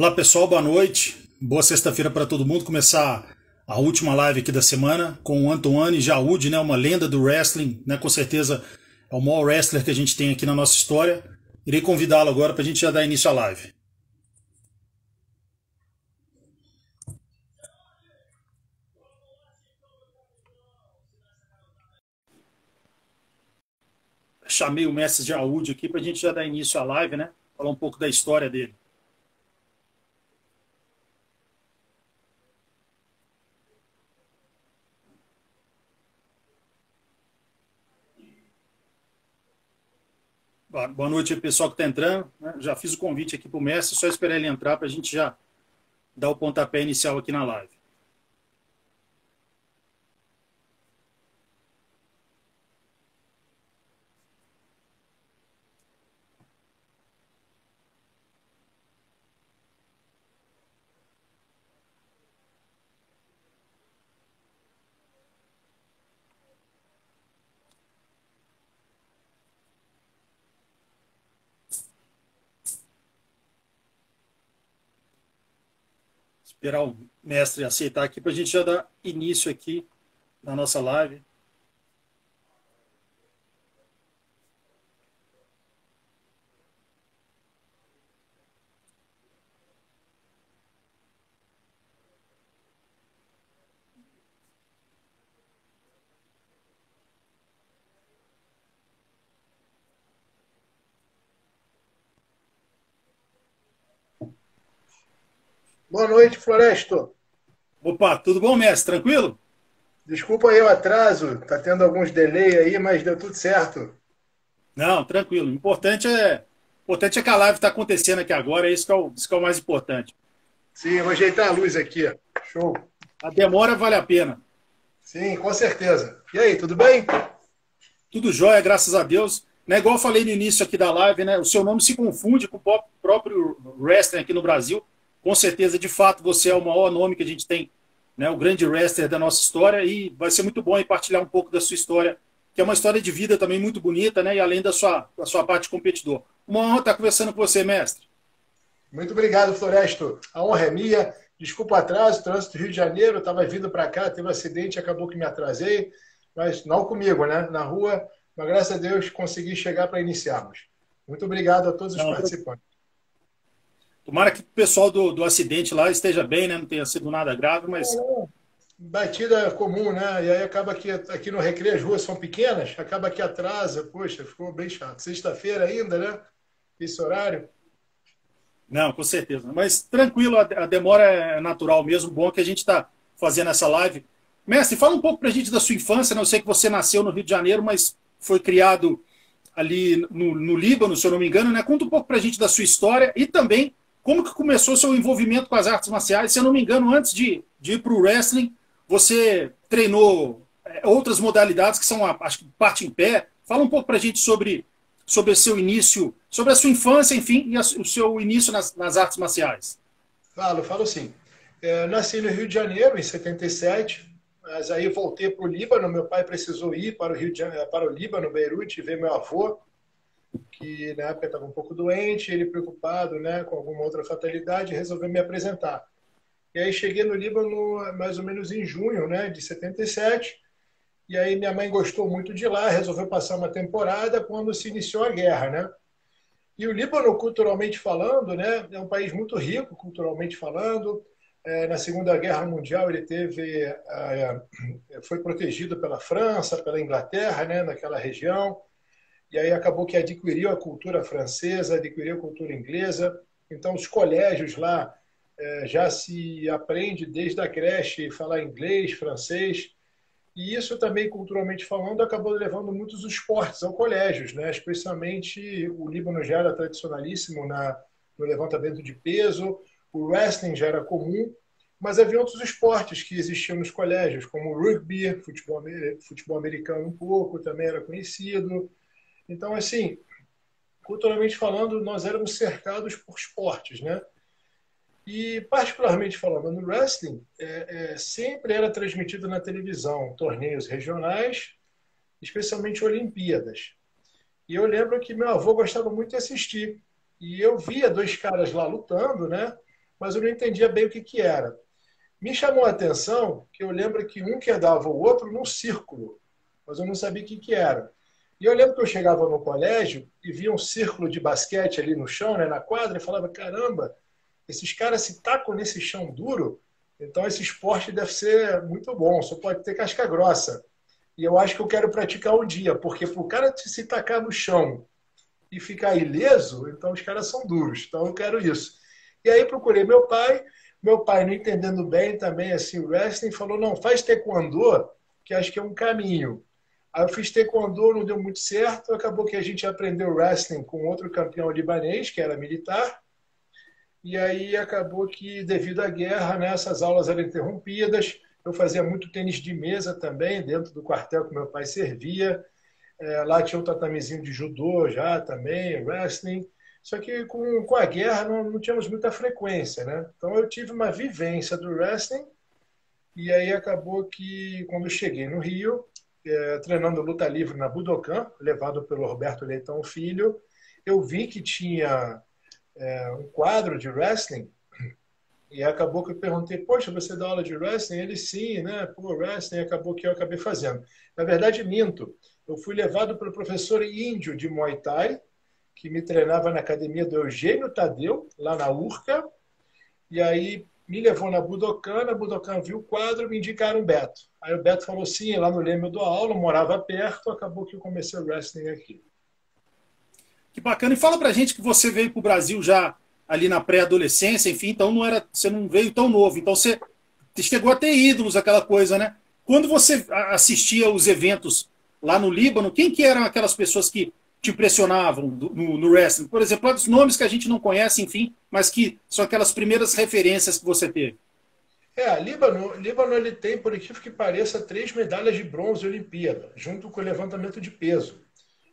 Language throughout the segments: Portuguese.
Olá pessoal, boa noite. Boa sexta-feira para todo mundo. Começar a última live aqui da semana com o Antoine Jaúde, né, uma lenda do wrestling, né, com certeza é o maior wrestler que a gente tem aqui na nossa história. Irei convidá-lo agora para a gente já dar início à live. Chamei o mestre Jaúde aqui para a gente já dar início à live, né? Falar um pouco da história dele. Boa noite, pessoal que está entrando. Né? Já fiz o convite aqui para o mestre, só esperar ele entrar para a gente já dar o pontapé inicial aqui na live. Esperar o mestre aceitar aqui para a gente já dar início aqui na nossa live. Boa noite, Floresto. Opa, tudo bom, mestre? Tranquilo? Desculpa aí o atraso, tá tendo alguns delay aí, mas deu tudo certo. Não, tranquilo. O importante é que a live está acontecendo aqui agora, isso que é o mais importante. Sim, vou ajeitar a luz aqui. Show. A demora vale a pena. Sim, com certeza. E aí, tudo bem? Tudo jóia, graças a Deus. Né, igual eu falei no início aqui da live, né, o seu nome se confunde com o próprio wrestling aqui no Brasil. Com certeza, de fato, você é o maior nome que a gente tem, né, o grande wrestler da nossa história, e vai ser muito bom aí partilhar um pouco da sua história, que é uma história de vida também muito bonita, né, e além da sua parte competidor. Uma honra estar conversando com você, mestre. Muito obrigado, Floresto. A honra é minha. Desculpa o atraso, trânsito do Rio de Janeiro, estava vindo para cá, teve um acidente, acabou que me atrasei, mas não comigo, né? Na rua, mas graças a Deus consegui chegar para iniciarmos. Muito obrigado a todos os Não, participantes. tomara que o pessoal do acidente lá esteja bem, né, não tenha sido nada grave, mas Batida comum, né? E aí acaba que aqui no Recreio as ruas são pequenas, acaba que atrasa. Poxa, ficou bem chato. Sexta-feira ainda, né? Esse horário. não, com certeza. Mas tranquilo, a demora é natural mesmo. Bom que a gente está fazendo essa live. Mestre, fala um pouco para a gente da sua infância. Né? Eu sei que você nasceu no Rio de Janeiro, mas foi criado ali no Líbano, se eu não me engano. Né? Conta um pouco para a gente da sua história e também como que começou o seu envolvimento com as artes marciais. Se eu não me engano, antes de ir para o wrestling, você treinou outras modalidades que são, acho que, parte em pé. Fala um pouco para a gente sobre o seu início, sobre a sua infância, enfim, e o seu início nas artes marciais. Falo sim. Nasci no Rio de Janeiro, em 77, mas aí voltei para o Líbano. Meu pai precisou ir para o Rio de Janeiro, para o Líbano, Beirute, ver meu avô, que na época estava um pouco doente, ele preocupado, né, com alguma outra fatalidade, resolveu me apresentar. E aí cheguei no Líbano mais ou menos em junho, né, de 77. E aí minha mãe gostou muito de lá, resolveu passar uma temporada quando se iniciou a guerra, né? E o Líbano, culturalmente falando, né, é um país muito rico, culturalmente falando. Na Segunda Guerra Mundial ele foi protegido pela França, pela Inglaterra, né, naquela região. E aí acabou que adquiriu a cultura francesa, adquiriu a cultura inglesa. Então os colégios lá já se aprende desde a creche falar inglês, francês. E isso também, culturalmente falando, acabou levando muitos esportes ao colégios, né? Especialmente o Líbano já era tradicionalíssimo no levantamento de peso, o wrestling já era comum, mas havia outros esportes que existiam nos colégios, como o rugby, futebol americano um pouco, também era conhecido. Então, assim, culturalmente falando, nós éramos cercados por esportes, né? E, particularmente falando no wrestling, sempre era transmitido na televisão torneios regionais, especialmente Olimpíadas. E eu lembro que meu avô gostava muito de assistir. E eu via dois caras lá lutando, né? mas eu não entendia bem o que era. Me chamou a atenção que eu lembro que um quedava o outro num círculo, mas eu não sabia o que era. E eu lembro que eu chegava no colégio e via um círculo de basquete ali no chão, né, na quadra, e falava, caramba, esses caras se tacam nesse chão duro, então esse esporte deve ser muito bom, só pode ter casca grossa. E eu acho que eu quero praticar um dia, porque para o cara se tacar no chão e ficar ileso, então os caras são duros, então eu quero isso. E aí procurei meu pai não entendendo bem também assim, o wrestling, falou, não, faz taekwondo, que acho que é um caminho. Aí eu fiz taekwondo, não deu muito certo, acabou que a gente aprendeu wrestling com outro campeão libanês, que era militar, e aí acabou que, devido à guerra, né, essas aulas eram interrompidas, eu fazia muito tênis de mesa também, dentro do quartel que meu pai servia, lá tinha um tatamezinho de judô já também, wrestling, só que com a guerra não tínhamos muita frequência, né? Então eu tive uma vivência do wrestling, e aí acabou que, quando eu cheguei no Rio, treinando luta livre na Budokan, levado pelo Roberto Leitão Filho, eu vi que tinha um quadro de wrestling, e acabou que eu perguntei, poxa, você dá aula de wrestling? Ele, sim, né? Pô, wrestling, acabou que eu acabei fazendo. Na verdade, minto. Eu fui levado pelo professor índio de Muay Thai, que me treinava na academia do Eugênio Tadeu, lá na Urca, e aí me levou na Budokan viu o quadro, me indicaram o Beto. Aí o Beto falou, sim, lá no Leme eu dou aula, morava perto, acabou que eu comecei o wrestling aqui. Que bacana. E fala pra gente que você veio pro Brasil já ali na pré-adolescência, enfim, então você não veio tão novo, então você chegou a ter ídolos, aquela coisa, né? Quando você assistia os eventos lá no Líbano, quem que eram aquelas pessoas que te impressionavam no wrestling? Por exemplo, os nomes que a gente não conhece, enfim, mas que são aquelas primeiras referências que você teve. Líbano ele tem, por incrível que pareça, 3 medalhas de bronze Olimpíada, junto com o levantamento de peso.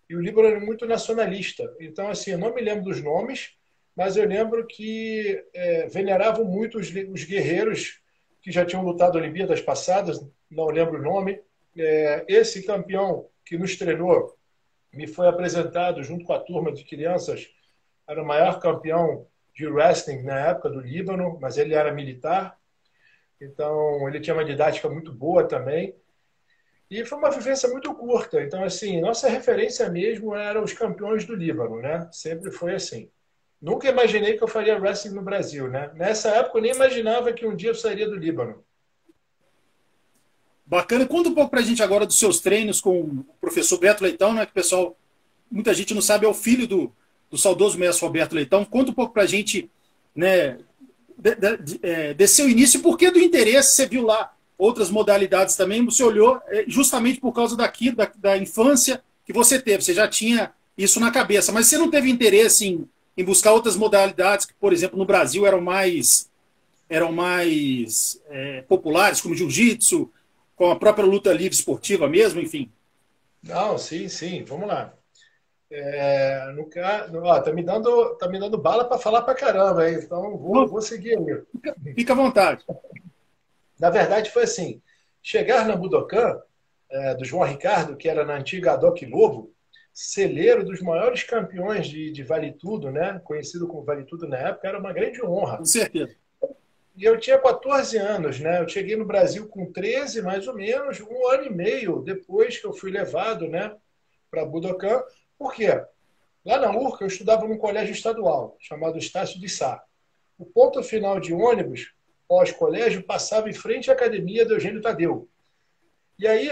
E o Líbano é muito nacionalista. Então, assim, eu não me lembro dos nomes, mas eu lembro que veneravam muito os guerreiros que já tinham lutado Olimpíadas passadas, não lembro o nome. Esse campeão que nos treinou me foi apresentado junto com a turma de crianças, era o maior campeão de wrestling na época do Líbano, mas ele era militar, então ele tinha uma didática muito boa também. E foi uma vivência muito curta. Então, assim, nossa referência mesmo eram os campeões do Líbano, né? Sempre foi assim. Nunca imaginei que eu faria wrestling no Brasil, né? Nessa época eu nem imaginava que um dia eu sairia do Líbano. Bacana. Conta um pouco pra gente agora dos seus treinos com o professor Beto Leitão, né? Que o pessoal, muita gente não sabe, é o filho do saudoso mestre Roberto Leitão. Conta um pouco pra gente, né, de seu início, por que do interesse, você viu lá outras modalidades também, você olhou justamente por causa da infância que você teve, você já tinha isso na cabeça, mas você não teve interesse em buscar outras modalidades que, por exemplo, no Brasil eram mais populares, como jiu-jitsu, com a própria luta livre esportiva mesmo, enfim? Não, sim, sim, vamos lá. Tá me dando bala para falar para caramba, hein? Então vou seguir aí. Fica à vontade. Na verdade, foi assim: chegar na Budokan, do João Ricardo, que era na antiga Adoc Lobo, celeiro dos maiores campeões de Vale Tudo, né? Conhecido como Vale Tudo na época, era uma grande honra. Com certeza. E eu tinha 14 anos, né? Eu cheguei no Brasil com 13, mais ou menos, 1 ano e meio depois que eu fui levado, né, para Budokan. Por quê? Lá na Urca, eu estudava num colégio estadual, chamado Estácio de Sá. O ponto final de ônibus, pós-colégio, passava em frente à academia do Eugênio Tadeu. E aí,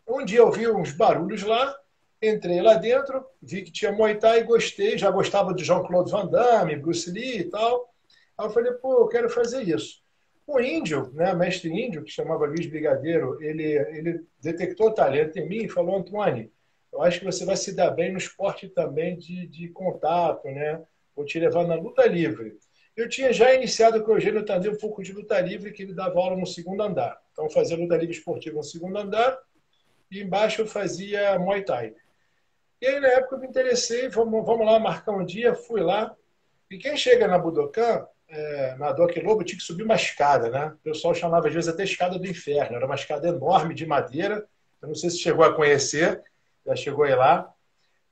um dia eu vi uns barulhos lá, entrei lá dentro, vi que tinha Muay Thai, gostei, já gostava de Jean-Claude Van Damme, Bruce Lee e tal. Aí eu falei, pô, eu quero fazer isso. O índio, né, mestre índio, que chamava Luiz Brigadeiro, ele detectou talento em mim e falou, Antônio, eu acho que você vai se dar bem no esporte também de contato, né? Vou te levar na luta livre. Eu tinha já iniciado com o Eugênio Tadeu um pouco de luta livre, que ele dava aula no segundo andar. Então, eu fazia luta livre esportiva no segundo andar e embaixo eu fazia Muay Thai. E aí, na época, eu me interessei, vamos lá marcar um dia, fui lá. E quem chega na Budokan, na Doc Lobo, tinha que subir uma escada, né? O pessoal chamava, às vezes, até escada do inferno. Era uma escada enorme de madeira. Eu não sei se chegou a conhecer, já chegou aí lá.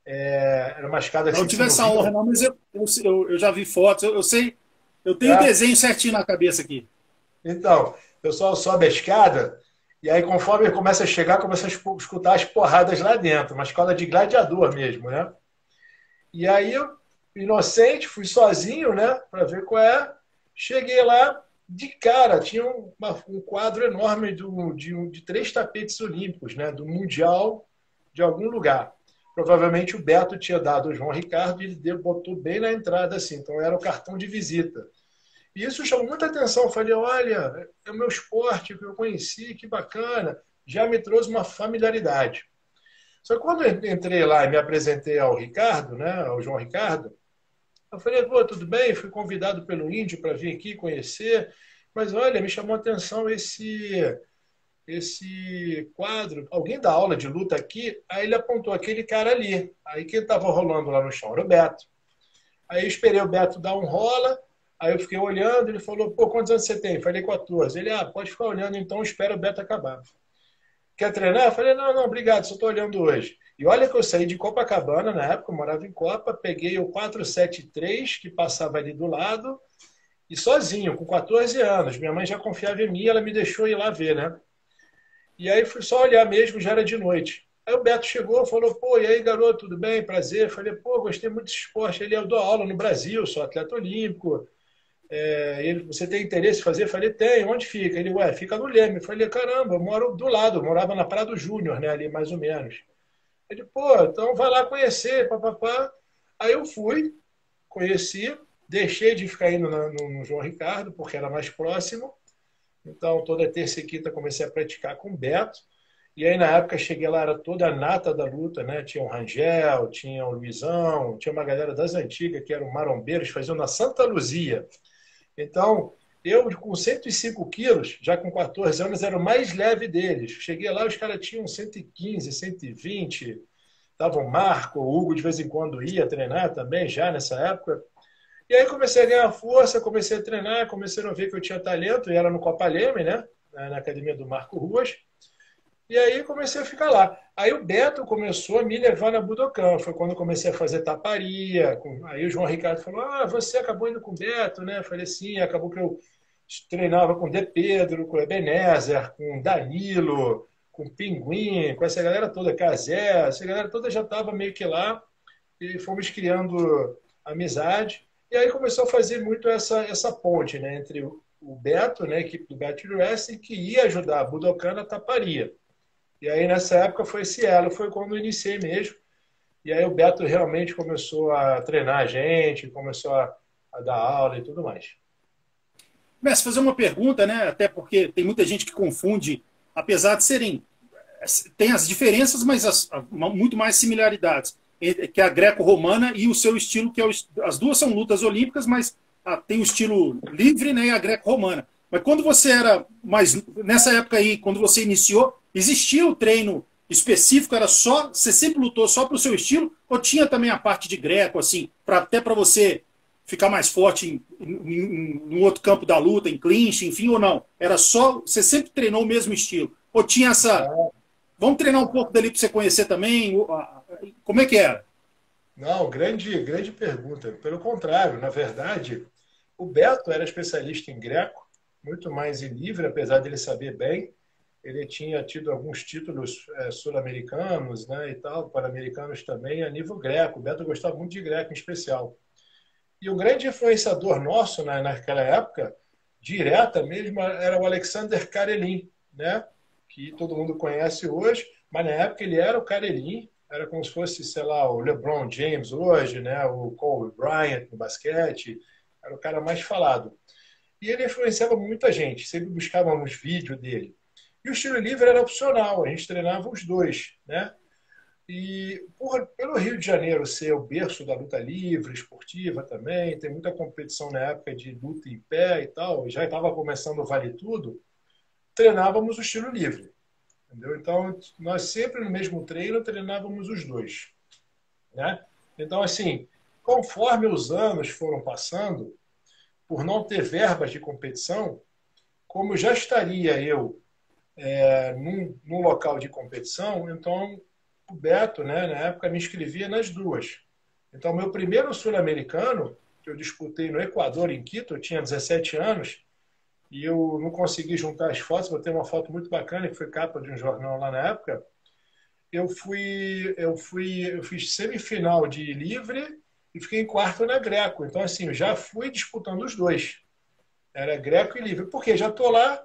Era uma escada assim. Não tive essa honra, não, mas eu já vi fotos, eu sei Eu tenho o Tá? desenho certinho na cabeça aqui. Então, o pessoal sobe a escada e aí, conforme ele começa a chegar, começa a escutar as porradas lá dentro, uma escola de gladiador mesmo, né? E aí eu, inocente, fui sozinho, né, para ver qual é. Cheguei lá, de cara, tinha um quadro enorme de 3 tapetes olímpicos, né, do Mundial de algum lugar. Provavelmente o Beto tinha dado ao João Ricardo e ele botou bem na entrada assim, então era o cartão de visita. E isso chamou muita atenção. Eu falei, olha, é o meu esporte que eu conheci, que bacana. Já me trouxe uma familiaridade. Só que quando eu entrei lá e me apresentei ao Ricardo, né, ao João Ricardo, eu falei, pô, tudo bem, fui convidado pelo Índio para vir aqui conhecer, mas olha, me chamou a atenção esse quadro. Alguém dá aula de luta aqui? Aí ele apontou aquele cara ali. Aí quem estava rolando lá no chão era o Beto. Aí eu esperei o Beto dar um rola, aí eu fiquei olhando, ele falou, pô, quantos anos você tem? Eu falei, 14. Ele, pode ficar olhando, então espera o Beto acabar. Quer treinar? Eu falei, não, não, obrigado, só estou olhando hoje. E olha que eu saí de Copacabana, na época eu morava em Copa, peguei o 473, que passava ali do lado, e sozinho, com 14 anos. Minha mãe já confiava em mim, ela me deixou ir lá ver, né? E aí fui só olhar mesmo, já era de noite. Aí o Beto chegou, falou, pô, e aí, garoto, tudo bem? Prazer. Eu falei, pô, gostei muito desse esporte. Ele, eu dou aula no Brasil, sou atleta olímpico. Ele, você tem interesse em fazer? Eu falei, tem, onde fica? Ele, ué, fica no Leme. Eu falei, caramba, eu moro do lado, eu morava na Praia do Júnior, né, ali mais ou menos. Ele, pô, então vai lá conhecer, papapá. Aí eu fui, conheci, deixei de ficar indo no João Ricardo, porque era mais próximo. Então, toda terça e quinta comecei a praticar com o Beto. E aí, na época, cheguei lá, era toda a nata da luta, né? Tinha o Rangel, tinha o Luizão, tinha uma galera das antigas, que eram marombeiros, faziam na Santa Luzia. Então, eu com 105 quilos, já com 14 anos, era o mais leve deles. Cheguei lá, os caras tinham 115, 120. Tava o Marco, o Hugo de vez em quando ia treinar também, já nessa época. E aí comecei a ganhar força, comecei a treinar, comecei a ver que eu tinha talento, e era no Copa Leme, né? Na academia do Marco Ruas. E aí comecei a ficar lá. Aí o Beto começou a me levar na Budokan. Foi quando eu comecei a fazer taparia. Aí o João Ricardo falou, você acabou indo com o Beto, né? Eu falei, sim, acabou que eu treinava com o De Pedro, com o Ebenezer, com o Danilo, com o Pinguim, com essa galera toda, Casé, essa galera toda já estava meio que lá e fomos criando amizade. E aí começou a fazer muito essa ponte, né, entre o Beto, né, a equipe do Beto Wrestling, que ia ajudar a Budokan na taparia. E aí, nessa época, foi esse elo, foi quando eu iniciei mesmo. E aí o Beto realmente começou a treinar a gente, começou a dar aula e tudo mais. Mestre, fazer uma pergunta, né? Até porque tem muita gente que confunde, apesar de serem. Tem as diferenças, mas muito mais similaridades. Que é a greco-romana e o seu estilo, que é as duas são lutas olímpicas, mas tem o estilo livre, né, e a greco-romana. Mas quando você era mais. Nessa época aí, quando você iniciou, existia o treino específico? Era só. Você sempre lutou só para o seu estilo? Ou tinha também a parte de greco, assim, até para você ficar mais forte em outro campo da luta, em clinch, enfim, ou não? Era só. Você sempre treinou o mesmo estilo? Ou tinha essa. Vamos treinar um pouco dali para você conhecer também? Como é que era? Não, grande pergunta. Pelo contrário, na verdade, o Beto era especialista em greco, muito mais em livre, apesar de ele saber bem. Ele tinha tido alguns títulos sul-americanos, né, e tal, pan-americanos também, a nível greco. O Beto gostava muito de greco em especial. E o grande influenciador nosso, né, naquela época, direta mesmo, era o Alexander Karelin, né, que todo mundo conhece hoje, mas na época ele era o Karelin, era como se fosse, sei lá, o LeBron James hoje, né, o Kobe Bryant no basquete, era o cara mais falado. E ele influenciava muita gente, sempre buscávamos vídeo dele. E o estilo livre era opcional, a gente treinava os dois, né? E pelo Rio de Janeiro ser o berço da luta livre, esportiva também, tem muita competição na época de luta em pé e tal, já estava começando o Vale Tudo, treinávamos o estilo livre. Entendeu? Então, nós sempre no mesmo treino treinávamos os dois. Né? Então, assim, conforme os anos foram passando, por não ter verbas de competição, como já estaria eu num local de competição, então o Beto, né, na época, me inscrevia nas duas. Então, meu primeiro sul-americano que eu disputei no Equador, em Quito. Eu tinha 17 anos e eu não consegui juntar as fotos. Botei uma foto muito bacana, que foi capa de um jornal lá na época. Eu fiz semifinal de livre e fiquei em quarto na Greco. Então, assim, eu já fui disputando os dois. Era Greco e livre. Porque já estou lá,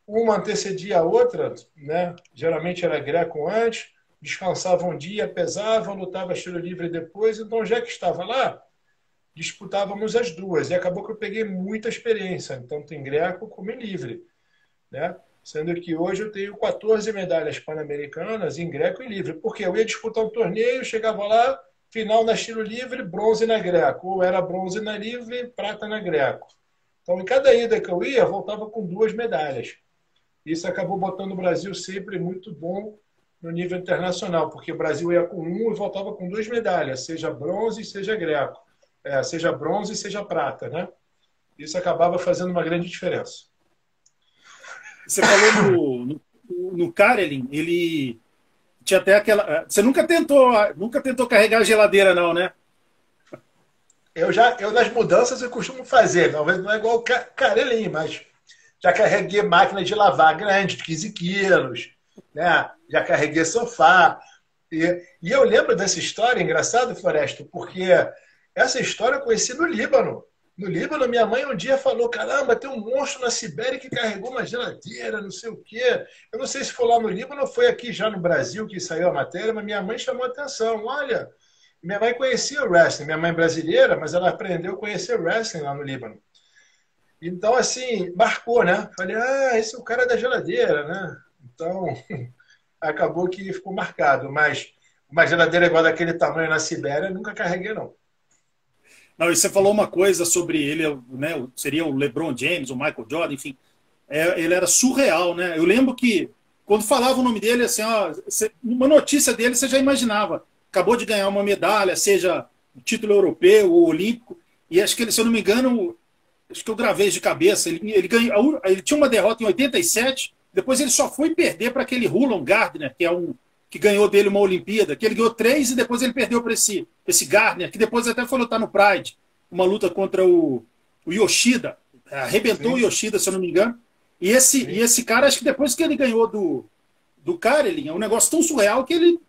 uma antecedia a outra, né? Geralmente era Greco antes, descansava um dia, pesava, lutava estilo livre depois. Então, já que estava lá, disputávamos as duas. E acabou que eu peguei muita experiência, tanto em Greco como em livre, né? Sendo que hoje eu tenho 14 medalhas pan-americanas em Greco e livre. Porque eu ia disputar um torneio, chegava lá, final na estilo livre, bronze na Greco. Ou era bronze na livre, prata na Greco. Então, em cada ida que eu ia, eu voltava com 2 medalhas. Isso acabou botando o Brasil sempre muito bom no nível internacional, porque o Brasil ia com 1 e voltava com 2 medalhas, seja bronze, seja Greco. Seja bronze, seja prata, né? Isso acabava fazendo uma grande diferença. Você falou no Karelin, ele tinha até aquela... Você nunca tentou carregar a geladeira, não, né? Eu nas mudanças eu costumo fazer, talvez não é igual o Karelin, mas já carreguei máquina de lavar grande, de 15 quilos, né? Já carreguei sofá. E eu lembro dessa história, engraçado, Floresto, porque essa história eu conheci no Líbano. No Líbano, minha mãe um dia falou, caramba, tem um monstro na Sibéria que carregou uma geladeira, não sei o quê. Eu não sei se foi lá no Líbano ou foi aqui já no Brasil que saiu a matéria, mas minha mãe chamou a atenção. Olha, minha mãe conhecia o wrestling, minha mãe é brasileira, mas ela aprendeu a conhecer wrestling lá no Líbano. Então, assim, marcou, né? Falei, esse é o cara da geladeira, né? Então, acabou que ficou marcado. Mas uma geladeira igual daquele tamanho na Sibéria, nunca carreguei, não. Não, e você falou uma coisa sobre ele, né? Seria o LeBron James, o Michael Jordan, enfim. Ele era surreal, né? Eu lembro que quando falava o nome dele, assim, uma notícia dele você já imaginava. Acabou de ganhar uma medalha, seja o título europeu ou olímpico. E acho que ele, se eu não me engano, acho que eu gravei de cabeça. Ele tinha uma derrota em 87, depois ele só foi perder para aquele Rulon Gardner, que ganhou dele uma Olimpíada, que ele ganhou 3 e depois ele perdeu para esse Gardner, que depois até foi lutar no Pride, uma luta contra o Yoshida, arrebentou o Yoshida, se eu não me engano, e esse cara, acho que depois que ele ganhou do Karelin, é um negócio tão surreal que ele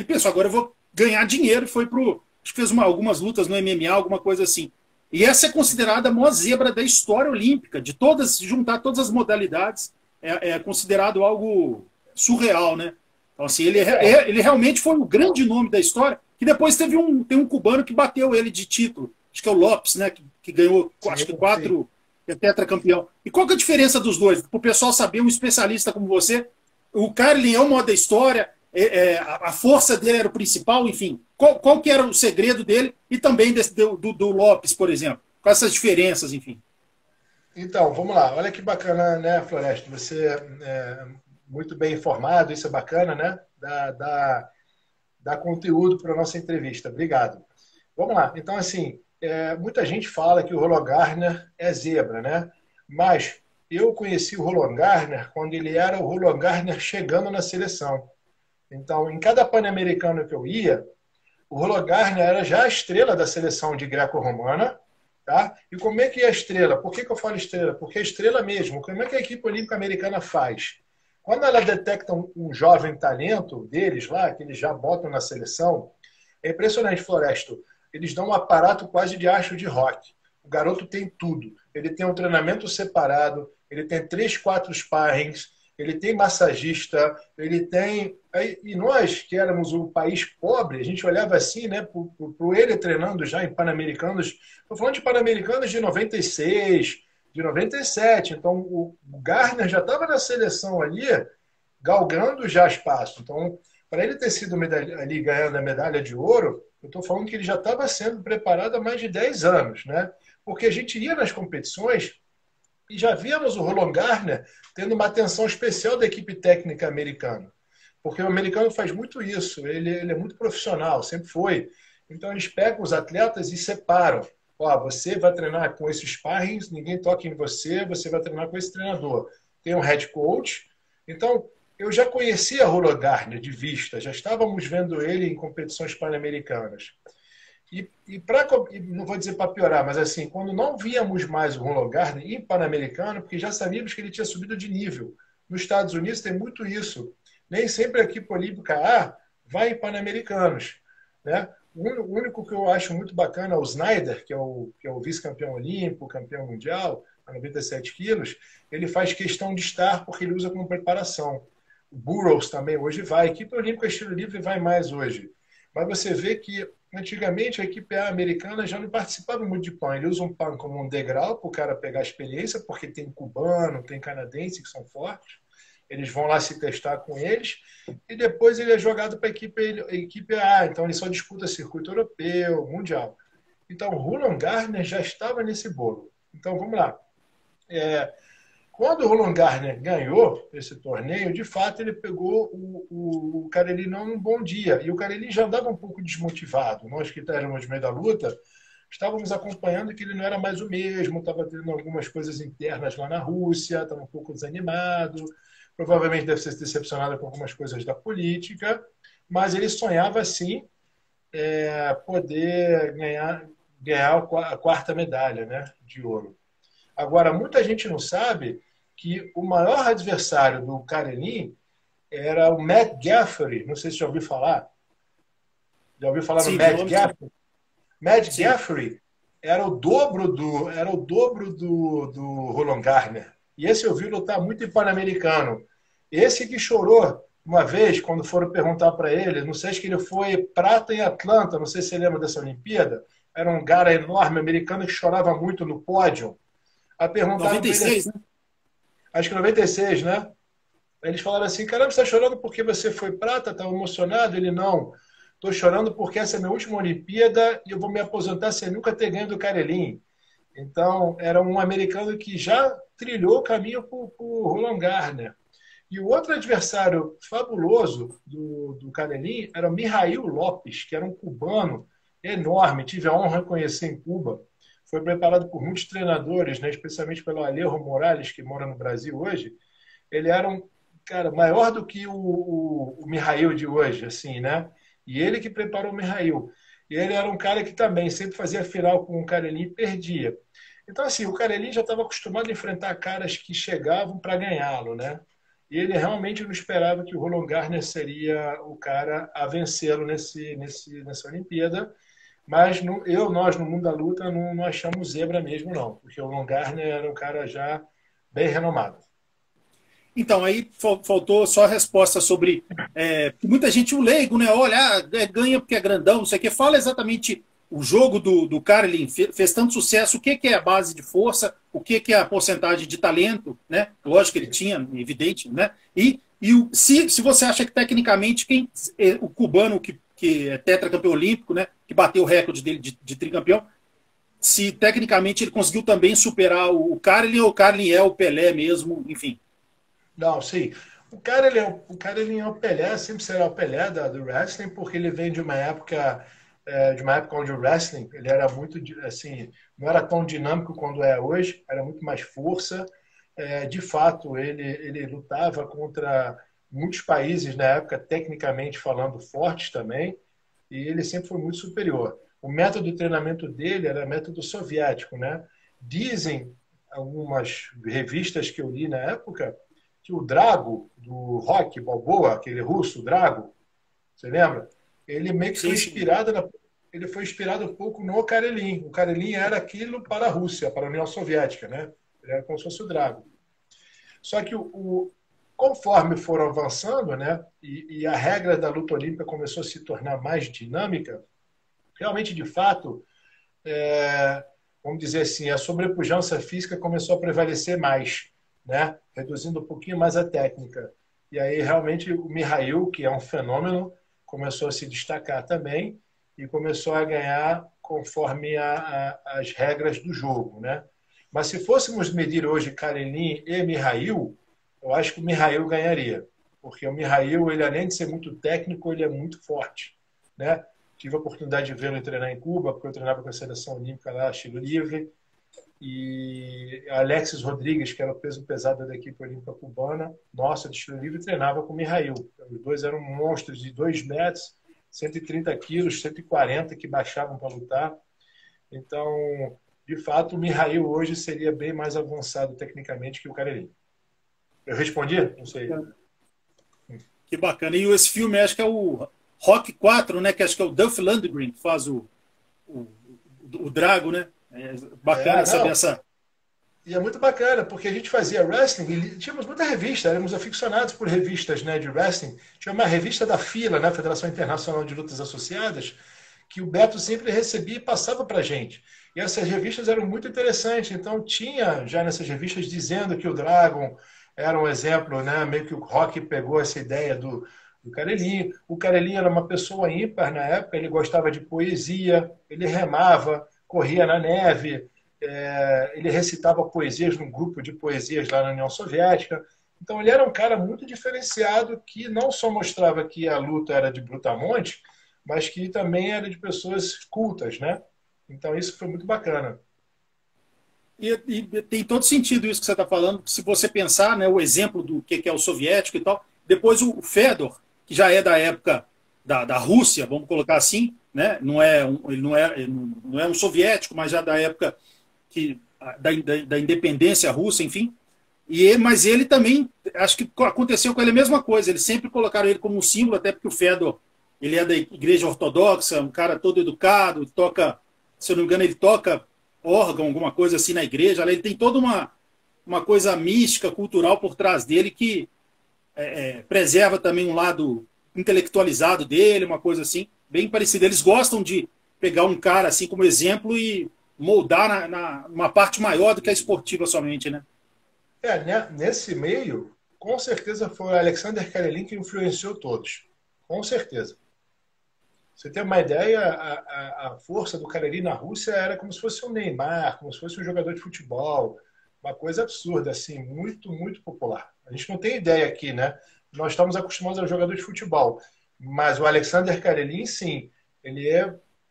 pensou, agora eu vou ganhar dinheiro, e foi acho que fez algumas lutas no MMA, alguma coisa assim. E essa é considerada a maior zebra da história olímpica, de juntar todas as modalidades, é considerado algo surreal, né? Então, assim, ele realmente foi o grande nome da história, que depois tem um cubano que bateu ele de título, acho que é o Lopes, né? Que ganhou, acho que 4 tetracampeão. E qual que é a diferença dos dois? Para o pessoal saber, um especialista como você, o Karelin é o maior da história, a força dele era o principal, enfim. Qual que era o segredo dele e também do Lopes, por exemplo? Quais essas diferenças, enfim? Então, vamos lá. Olha que bacana, né, Floresta? Você muito bem informado, isso é bacana, né? Dá conteúdo para a nossa entrevista. Obrigado. Vamos lá. Então, assim, muita gente fala que o Roland Garner é zebra, né? Mas eu conheci o Roland Garner quando ele era o Roland Garner chegando na seleção. Então, em cada Pan-Americano que eu ia, o Roland Garner era já a estrela da seleção de greco-romana, tá? E como é que é a estrela? Por que eu falo estrela? Porque é estrela mesmo. Como é que a equipe olímpica americana faz? Quando ela detecta um jovem talento deles lá, que eles já botam na seleção, é impressionante, Floresto. Eles dão um aparato quase de astro de rock. O garoto tem tudo. Ele tem um treinamento separado, ele tem 3, 4 sparrings, ele tem massagista, ele tem... E nós, que éramos um país pobre, a gente olhava assim, né, pro ele treinando já em Pan-Americanos. Estou falando de Pan-Americanos de 96, de 97. Então, o Garner já estava na seleção ali, galgando já espaço. Então, para ele ter sido ali ganhando a medalha de ouro, eu estou falando que ele já estava sendo preparado há mais de 10 anos, né? Porque a gente ia nas competições e já víamos o Roland Garner tendo uma atenção especial da equipe técnica americana. Porque o americano faz muito isso, ele é muito profissional, sempre foi. Então eles pegam os atletas e separam. Ó, você vai treinar com esses sparrings, ninguém toca em você, você vai treinar com esse treinador. Tem um head coach. Então, eu já conhecia Roland Garner de vista, já estávamos vendo ele em competições pan-americanas. Não vou dizer para piorar, mas assim, quando não víamos mais o Ron Gardner em Pan-Americano, porque já sabíamos que ele tinha subido de nível. Nos Estados Unidos tem muito isso. Nem sempre a equipe olímpica A vai em Pan-Americanos, né? O único que eu acho muito bacana é o Snyder, que é o vice-campeão olímpico, campeão mundial, a 97 quilos. Ele faz questão de estar porque ele usa como preparação. O Burroughs também hoje vai. A equipe olímpica estilo livre vai mais hoje. Mas você vê que antigamente a equipe americana já não participava muito de PAN. Ele usa um PAN como um degrau para o cara pegar a experiência, porque tem cubano, tem canadense que são fortes. Eles vão lá se testar com eles e depois ele é jogado para a equipe A. Então ele só disputa circuito europeu, mundial. Então o Roland Gardner já estava nesse bolo. Então vamos lá. Quando o Roland Gardner ganhou esse torneio, de fato ele pegou o Karelin num bom dia. E o Karelin já andava um pouco desmotivado. Nós que éramos no meio da luta, estávamos acompanhando que ele não era mais o mesmo, estava tendo algumas coisas internas lá na Rússia, estava um pouco desanimado, provavelmente deve ser decepcionado com algumas coisas da política, mas ele sonhava, sim, poder ganhar a quarta medalha, né, de ouro. Agora, muita gente não sabe que o maior adversário do Karelin era o Matt Gaffrey. Não sei se já ouviu falar. Já ouviu falar no Matt Gaffrey? Matt Gaffrey era o dobro do Roland Gardner. E esse eu vi lutar muito em Pan-Americano. Esse que chorou uma vez, quando foram perguntar para ele, não sei, acho que ele foi prata em Atlanta, não sei se você lembra dessa Olimpíada, era um cara enorme, americano, que chorava muito no pódio. A perguntar 96, né? Acho que 96, né? Eles falaram assim, caramba, você está chorando porque você foi prata, está emocionado? Ele, não. Estou chorando porque essa é a minha última Olimpíada e eu vou me aposentar sem nunca ter ganho do Karelin. Então, era um americano que já trilhou o caminho para o Roland Gardner. E o outro adversário fabuloso do Karelin era o Mijaíl Lopes, que era um cubano enorme. Tive a honra de conhecer em Cuba. Foi preparado por muitos treinadores, né, especialmente pelo Alejo Morales, que mora no Brasil hoje. Ele era um cara maior do que o Mijaíl de hoje, assim, né? E ele que preparou o Mijaíl. E ele era um cara que também sempre fazia final com o Karelin e perdia. Então, assim, o Karelin já estava acostumado a enfrentar caras que chegavam para ganhá-lo, né? E ele realmente não esperava que o Roland Gardner seria o cara a vencê-lo nessa Olimpíada. Mas nós, no mundo da luta, não achamos zebra mesmo, não. Porque o Roland Gardner era um cara já bem renomado. Então, aí faltou só a resposta sobre... muita gente, o leigo, né? Olha, ganha porque é grandão, não sei o quê. Fala exatamente o jogo do Karelin. Fez tanto sucesso. O que é a base de força? O que é a porcentagem de talento? Né? Lógico que ele tinha, evidente. Né? Se você acha que, tecnicamente, o cubano que é tetracampeão olímpico, né? Que bateu o recorde dele de tricampeão, se tecnicamente ele conseguiu também superar o Karelin, ou o Karelin é o Pelé mesmo, enfim. Não, sim. O cara, ele é o Pelé, sempre será o Pelé do wrestling, porque ele vem de uma época onde o wrestling ele era muito, assim, não era tão dinâmico quando é hoje, era muito mais força. De fato, ele lutava contra muitos países na época, tecnicamente falando, fortes também, e ele sempre foi muito superior. O método de treinamento dele era método soviético, né? Dizem algumas revistas que eu li na época que o Drago, do Rock Balboa, aquele russo, Drago, você lembra? Ele meio que foi inspirado ele foi inspirado um pouco no Karelin. O Karelin era aquilo para a Rússia, para a União Soviética, né? Ele era como se fosse o Drago. Só que conforme foram avançando, né, e a regra da luta olímpica começou a se tornar mais dinâmica, realmente, de fato, vamos dizer assim, a sobrepujança física começou a prevalecer mais, né? Reduzindo um pouquinho mais a técnica. E aí, realmente, o Mijaíl, que é um fenômeno, começou a se destacar também e começou a ganhar conforme as regras do jogo, né? Mas se fôssemos medir hoje Karelin e Mijaíl, eu acho que o Mijaíl ganharia. Porque o Mijaíl, ele, além de ser muito técnico, ele é muito forte, né? Tive a oportunidade de vê-lo treinar em Cuba, porque eu treinava com a seleção olímpica lá, estilo livre. E Alexis Rodrigues, que era o peso pesado da equipe olímpica cubana, nossa, de estilo livre, treinava com o Mijaíl. Os dois eram monstros de 2 metros, 130 quilos, 140 que baixavam para lutar. Então, de fato, o Mihail hoje seria bem mais avançado tecnicamente que o Karelin. Eu respondi? Não sei. Que bacana. E esse filme, acho que é o Rock 4, né? Que acho que é o Dolph Lundgren que faz o Drago, né? É bacana saber essa... E é muito bacana, porque a gente fazia wrestling e tínhamos muita revista, éramos aficionados por revistas, né, de wrestling. Tinha uma revista da FILA, né, Federação Internacional de Lutas Associadas, que o Beto sempre recebia e passava para a gente. E essas revistas eram muito interessantes. Então tinha já nessas revistas dizendo que o Dragon era um exemplo, né, meio que o Rock pegou essa ideia do Karelin. O Karelin era uma pessoa ímpar na época, ele gostava de poesia, ele remava, corria na neve, ele recitava poesias num grupo de poesias lá na União Soviética. Então ele era um cara muito diferenciado que não só mostrava que a luta era de brutamonte, mas que também era de pessoas cultas, né? Então isso foi muito bacana. E tem todo sentido isso que você está falando, se você pensar, né, o exemplo do que é o soviético e tal. Depois o Fedor, que já é da época da Rússia, vamos colocar assim, né? Ele não é um soviético, mas já da época da independência russa, enfim. Mas ele também, acho que aconteceu com ele a mesma coisa. Eles sempre colocaram ele como um símbolo, até porque o Fedor, ele é da igreja ortodoxa, um cara todo educado, toca, se eu não me engano, ele toca órgão, alguma coisa assim na igreja. Ele tem toda uma coisa mística, cultural por trás dele que preserva também um lado intelectualizado dele, uma coisa assim, bem parecida. Eles gostam de pegar um cara assim como exemplo e moldar numa parte maior do que a esportiva somente, né? Nesse meio, com certeza foi o Alexander Karelin que influenciou todos. Com certeza. Você tem uma ideia, a força do Karelin na Rússia era como se fosse um Neymar, como se fosse um jogador de futebol. Uma coisa absurda, assim, muito, muito popular. A gente não tem ideia aqui, né? Nós estamos acostumados a jogador de futebol. Mas o Alexander Karelin, sim,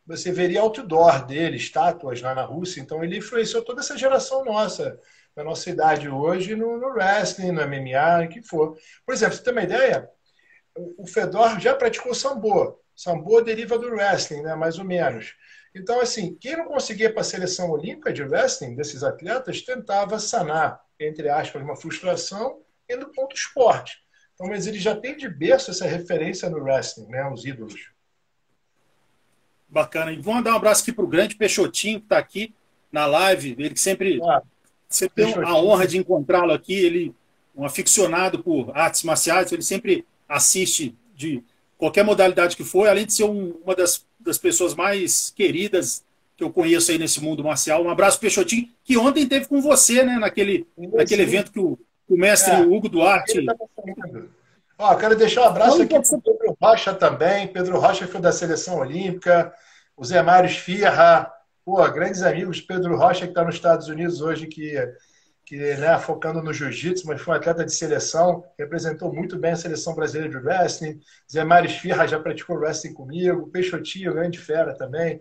você veria outdoor dele, estátuas lá na Rússia. Então ele influenciou toda essa geração nossa, da nossa idade hoje, no wrestling, no MMA, o que for. Por exemplo, você tem uma ideia? O Fedor já praticou sambo. Sambo deriva do wrestling, né? Mais ou menos. Então, assim, quem não conseguia para a seleção olímpica de wrestling, desses atletas, tentava sanar, entre aspas, uma frustração indo para outro esporte. Então, mas ele já tem de berço essa referência no wrestling, né? Os ídolos. Bacana. E vamos dar um abraço aqui para o grande Peixotinho, que está aqui na live. Ele que sempre tem a honra de encontrá-lo aqui. Ele um aficionado por artes marciais, ele sempre assiste de qualquer modalidade que for, além de ser uma das pessoas mais queridas que eu conheço aí nesse mundo marcial. Um abraço, Peixotinho, que ontem teve com você, né, naquele evento que o mestre Hugo Duarte... Quero deixar um abraço aqui para o Pedro Rocha também. Pedro Rocha foi da Seleção Olímpica, o Zé Mário Esfirra, grandes amigos. Pedro Rocha, que está nos Estados Unidos hoje, que né, focando no jiu-jitsu, mas foi um atleta de seleção, representou muito bem a seleção brasileira de wrestling. Zé Mário Esfirra já praticou wrestling comigo. Peixotinho, grande fera também.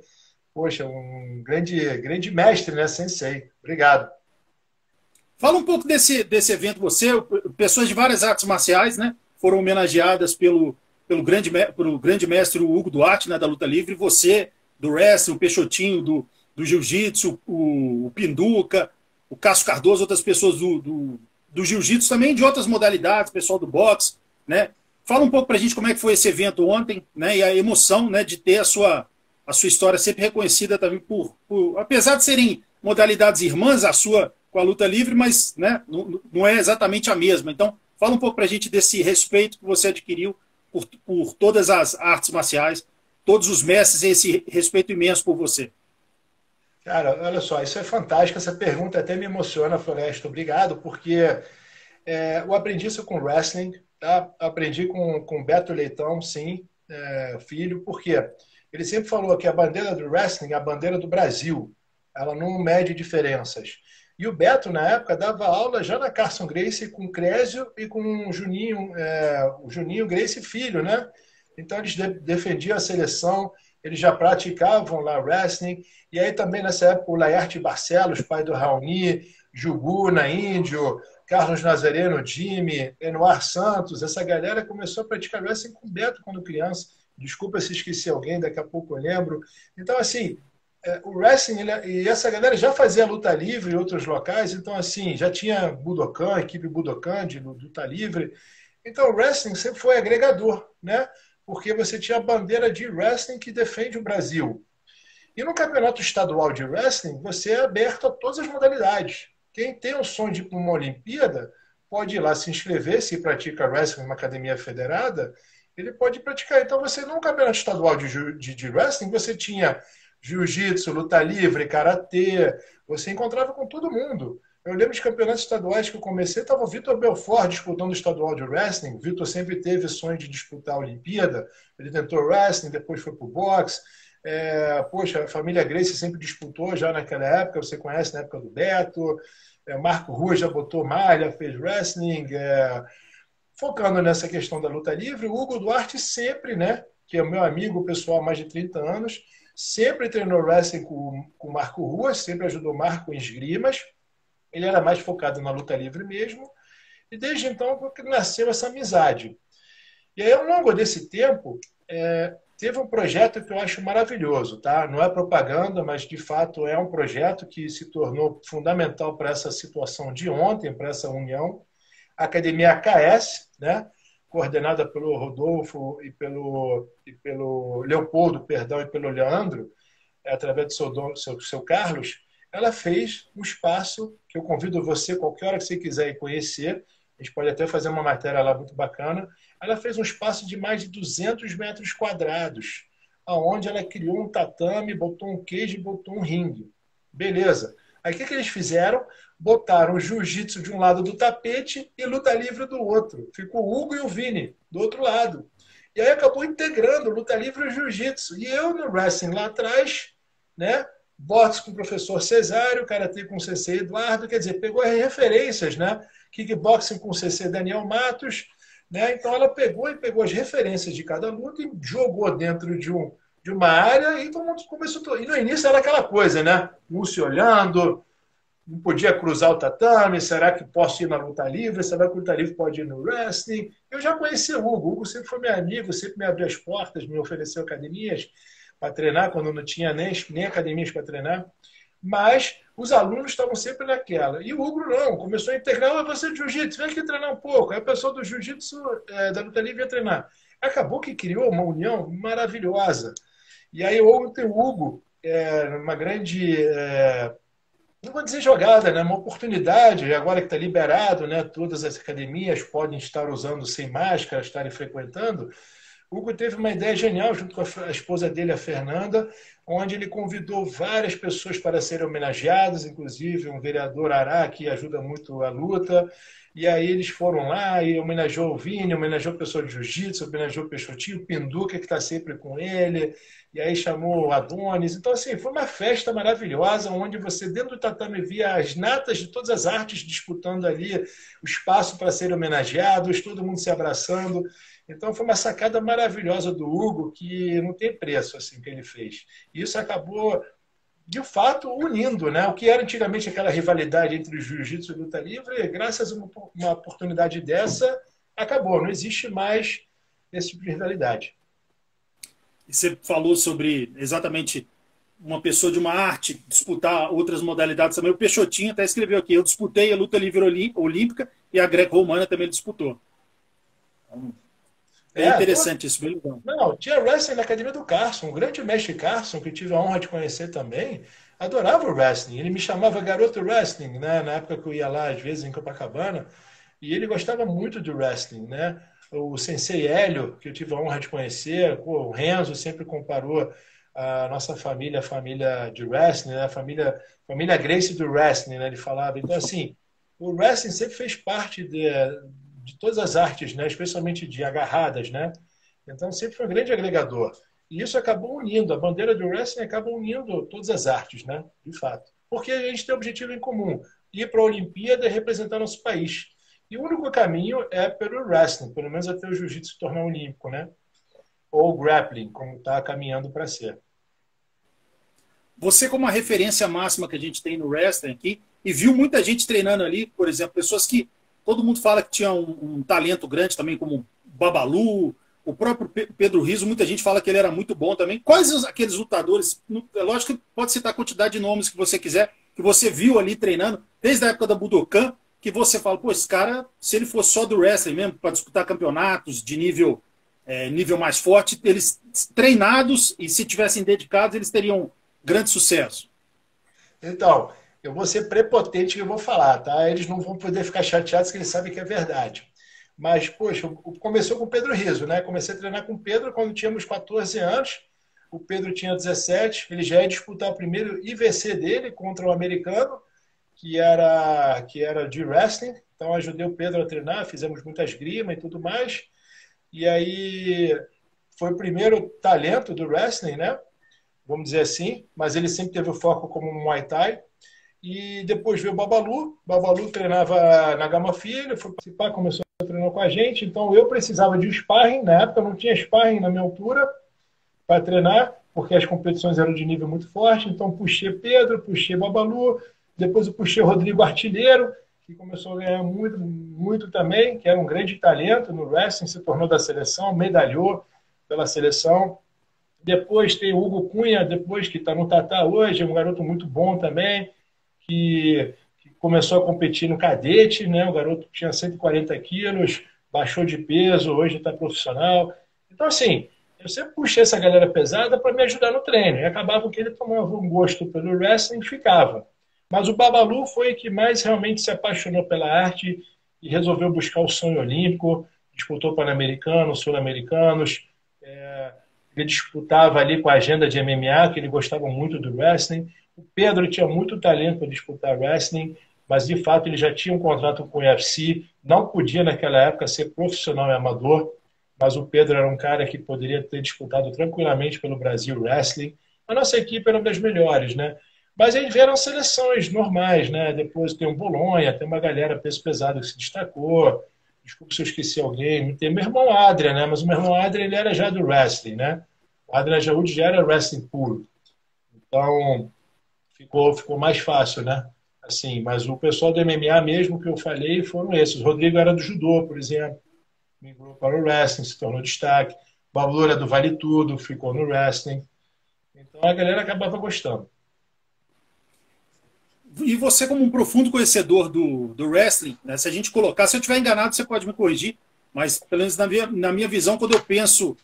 Poxa, um grande mestre, né, sensei. Obrigado. Fala um pouco desse evento. Pessoas de várias artes marciais, né, foram homenageadas pelo grande mestre Hugo Duarte, né, da luta livre. Você, do wrestling, o Peixotinho, do jiu-jitsu, o Pinduca, o Cássio Cardoso, outras pessoas do jiu-jitsu também, de outras modalidades, pessoal do boxe, né? Fala um pouco pra gente como é que foi esse evento ontem, né? E a emoção, né, de ter a sua história sempre reconhecida também apesar de serem modalidades irmãs, a sua com a luta livre, mas, né, não é exatamente a mesma. Então, fala um pouco pra gente desse respeito que você adquiriu por todas as artes marciais, todos os mestres, esse respeito imenso por você. Cara, olha só, isso é fantástico. Essa pergunta até me emociona, Floresta. Obrigado, porque eu aprendi isso com wrestling, tá? Aprendi com Beto Leitão, sim, filho, porque ele sempre falou que a bandeira do wrestling é a bandeira do Brasil. Ela não mede diferenças. E o Beto, na época, dava aula já na Carson Gracie com o Crésio e com o Juninho Gracie filho, né? Então, eles defendiam a seleção, eles já praticavam lá wrestling. E aí também, nessa época, o Laerte Barcelos, pai do Raoni, Juguna, Índio, Carlos Nazareno, Jimmy, Enoir Santos, essa galera começou a praticar wrestling com o Beto quando criança. Desculpa se esqueci alguém, daqui a pouco eu lembro. Então, assim, o wrestling, e essa galera já fazia luta livre em outros locais, então, assim, já tinha Budokan, equipe Budokan de luta livre. Então, o wrestling sempre foi agregador, né? Porque você tinha a bandeira de wrestling que defende o Brasil. E no campeonato estadual de wrestling, você é aberto a todas as modalidades. Quem tem o sonho de ir para uma Olimpíada pode ir lá se inscrever, se pratica wrestling numa academia federada, ele pode praticar. Então, você no campeonato estadual de wrestling, você tinha jiu-jitsu, luta livre, karatê, você encontrava com todo mundo. Eu lembro de campeonatos estaduais que eu comecei, estava o Vitor Belfort disputando o estadual de wrestling. O Vitor sempre teve sonho de disputar a Olimpíada. Ele tentou wrestling, depois foi para o boxe. Poxa, a família Gracie sempre disputou já naquela época, você conhece na época do Beto. Marco Rua já botou malha, fez wrestling. Focando nessa questão da luta livre, o Hugo Duarte sempre, né, que é o meu amigo pessoal há mais de 30 anos, sempre treinou wrestling com o Marco Rua, sempre ajudou o Marco em esgrimas. Ele era mais focado na luta livre mesmo. E desde então nasceu essa amizade. E aí, ao longo desse tempo, teve um projeto que eu acho maravilhoso, tá? Não é propaganda, mas de fato é um projeto que se tornou fundamental para essa situação de ontem, para essa união. A Academia AKS, né? Coordenada pelo Rodolfo e pelo Leopoldo, perdão, e pelo Leandro, através do seu Carlos, ela fez um espaço que eu convido você, qualquer hora que você quiser ir conhecer, a gente pode até fazer uma matéria lá muito bacana. Ela fez um espaço de mais de 200 metros quadrados, onde ela criou um tatame, botou um cage e botou um ringue. Beleza. Aí o que eles fizeram? Botaram o jiu-jitsu de um lado do tapete e luta livre do outro. Ficou o Hugo e o Vini do outro lado. E aí acabou integrando luta livre e jiu-jitsu. E eu no wrestling lá atrás, né? Boxe com o professor Cesário, karatê com o CC Eduardo, quer dizer, pegou as referências, né? Kickboxing com o CC Daniel Matos, né? Então ela pegou as referências de cada luta e jogou dentro de uma área e todo mundo começou. E no início era aquela coisa, né? Um se olhando, não podia cruzar o tatame, será que posso ir na luta livre? Será que a luta livre pode ir no wrestling? Eu já conheci o Hugo. O Hugo sempre foi meu amigo, sempre me abriu as portas, me ofereceu academias para treinar, quando não tinha nem academias para treinar. Mas os alunos estavam sempre naquela. E o Hugo não, começou a integrar, você de jiu-jitsu, vem aqui treinar um pouco. Aí a pessoa do jiu-jitsu, da luta livre, ia treinar. Acabou que criou uma união maravilhosa. E aí ontem o Hugo, uma grande, não vou dizer jogada, né? Uma oportunidade, agora que está liberado, né? Todas as academias podem estar usando sem máscara, estarem frequentando. O Hugo teve uma ideia genial, junto com a esposa dele, a Fernanda, onde ele convidou várias pessoas para serem homenageadas, inclusive um vereador Ará, que ajuda muito a luta. E aí eles foram lá e homenageou o Vini, homenageou o pessoal de jiu-jitsu, homenageou o Peixotinho, o Pinduca, que está sempre com ele, e aí chamou o Adonis. Então, assim, foi uma festa maravilhosa, onde você, dentro do tatame, via as natas de todas as artes disputando ali o espaço para serem homenageados, todo mundo se abraçando. Então, foi uma sacada maravilhosa do Hugo, que não tem preço, assim, que ele fez. E isso acabou, de fato, unindo, né? O que era antigamente aquela rivalidade entre o jiu-jitsu e a luta livre, graças a uma oportunidade dessa, acabou. Não existe mais esse tipo de rivalidade. E você falou sobre exatamente uma pessoa de uma arte disputar outras modalidades também. O Peixotinho até escreveu aqui, eu disputei a luta livre olímpica e a greco-romana também disputou. Então, é interessante isso, bem legal. Não, tinha wrestling na academia do Carson, o grande mestre Carson, que eu tive a honra de conhecer também, adorava o wrestling. Ele me chamava garoto wrestling, né? Na época que eu ia lá, às vezes, em Copacabana, e ele gostava muito de wrestling, né? O Sensei Hélio, que eu tive a honra de conhecer, o Renzo sempre comparou a nossa família, a família de wrestling, né? a família Gracie do wrestling, né? Ele falava. Então, assim, o wrestling sempre fez parte de todas as artes, né? Especialmente de agarradas, né? Então sempre foi um grande agregador. E isso acabou unindo, a bandeira do wrestling acaba unindo todas as artes, né? De fato. Porque a gente tem um objetivo em comum, ir para a Olimpíada e representar nosso país. E o único caminho é pelo wrestling, pelo menos até o jiu-jitsu se tornar olímpico, né? Ou grappling, como está caminhando para ser. Você, como a referência máxima que a gente tem no wrestling aqui, e viu muita gente treinando ali, por exemplo, pessoas que todo mundo fala que tinha um talento grande também, como o Babalu, o próprio Pedro Rizzo, muita gente fala que ele era muito bom também. Quais aqueles lutadores, é lógico que pode citar a quantidade de nomes que você quiser, que você viu ali treinando, desde a época da Budokan, que você fala, pô, esse cara, se ele fosse só do wrestling mesmo, para disputar campeonatos de nível, nível mais forte, eles treinados e se tivessem dedicados, eles teriam grande sucesso. Então, eu vou ser prepotente que eu vou falar, tá? Eles não vão poder ficar chateados, que eles sabem que é verdade. Mas, poxa, começou com o Pedro Rizzo, né? Comecei a treinar com o Pedro quando tínhamos 14 anos. O Pedro tinha 17. Ele já ia disputar o primeiro IVC dele contra um americano, que era de wrestling. Então, ajudei o Pedro a treinar, fizemos muita esgrima e tudo mais. E aí, foi o primeiro talento do wrestling, né? Vamos dizer assim. Mas ele sempre teve o foco como um Muay Thai. E depois veio o Babalu. O Babalu treinava na Gama Filho, foi participar, começou a treinar com a gente. Então eu precisava de um sparring. Na época eu não tinha sparring na minha altura para treinar, porque as competições eram de nível muito forte. Então puxei Pedro, puxei Babalu, depois eu puxei o Rodrigo Artilheiro, que começou a ganhar muito, muito também, que era um grande talento no wrestling, se tornou da seleção, medalhou pela seleção. Depois tem o Hugo Cunha, depois que está no Tatá hoje, é um garoto muito bom também, que começou a competir no cadete, né? O garoto tinha 140 quilos, baixou de peso, hoje está profissional. Então, assim, eu sempre puxei essa galera pesada para me ajudar no treino. E acabava que ele tomava um gosto pelo wrestling e ficava. Mas o Babalu foi o que mais realmente se apaixonou pela arte e resolveu buscar o sonho olímpico, disputou Pan-Americanos, Sul-Americanos, ele disputava ali com a agenda de MMA, que ele gostava muito do wrestling. O Pedro tinha muito talento para disputar wrestling, mas de fato ele já tinha um contrato com o UFC, não podia naquela época ser profissional e amador, mas o Pedro era um cara que poderia ter disputado tranquilamente pelo Brasil Wrestling. A nossa equipe era uma das melhores, né? Mas aí vieram seleções normais, né? Depois tem o Bolonha, tem uma galera peso pesado que se destacou. Desculpa se eu esqueci alguém. Tem meu irmão Adrian, né? Mas o meu irmão Adrian ele era já do wrestling, né? O Adrian Jaúde já era wrestling puro. Então, ficou mais fácil, né? Assim, mas o pessoal do MMA mesmo que eu falei foram esses. O Rodrigo era do judô, por exemplo, migrou para o wrestling, se tornou destaque. O Babu era do Vale Tudo, ficou no wrestling. Então a galera acabava gostando. E você, como um profundo conhecedor do wrestling, né, se a gente colocar, se eu estiver enganado, você pode me corrigir, mas pelo menos na minha visão, quando eu penso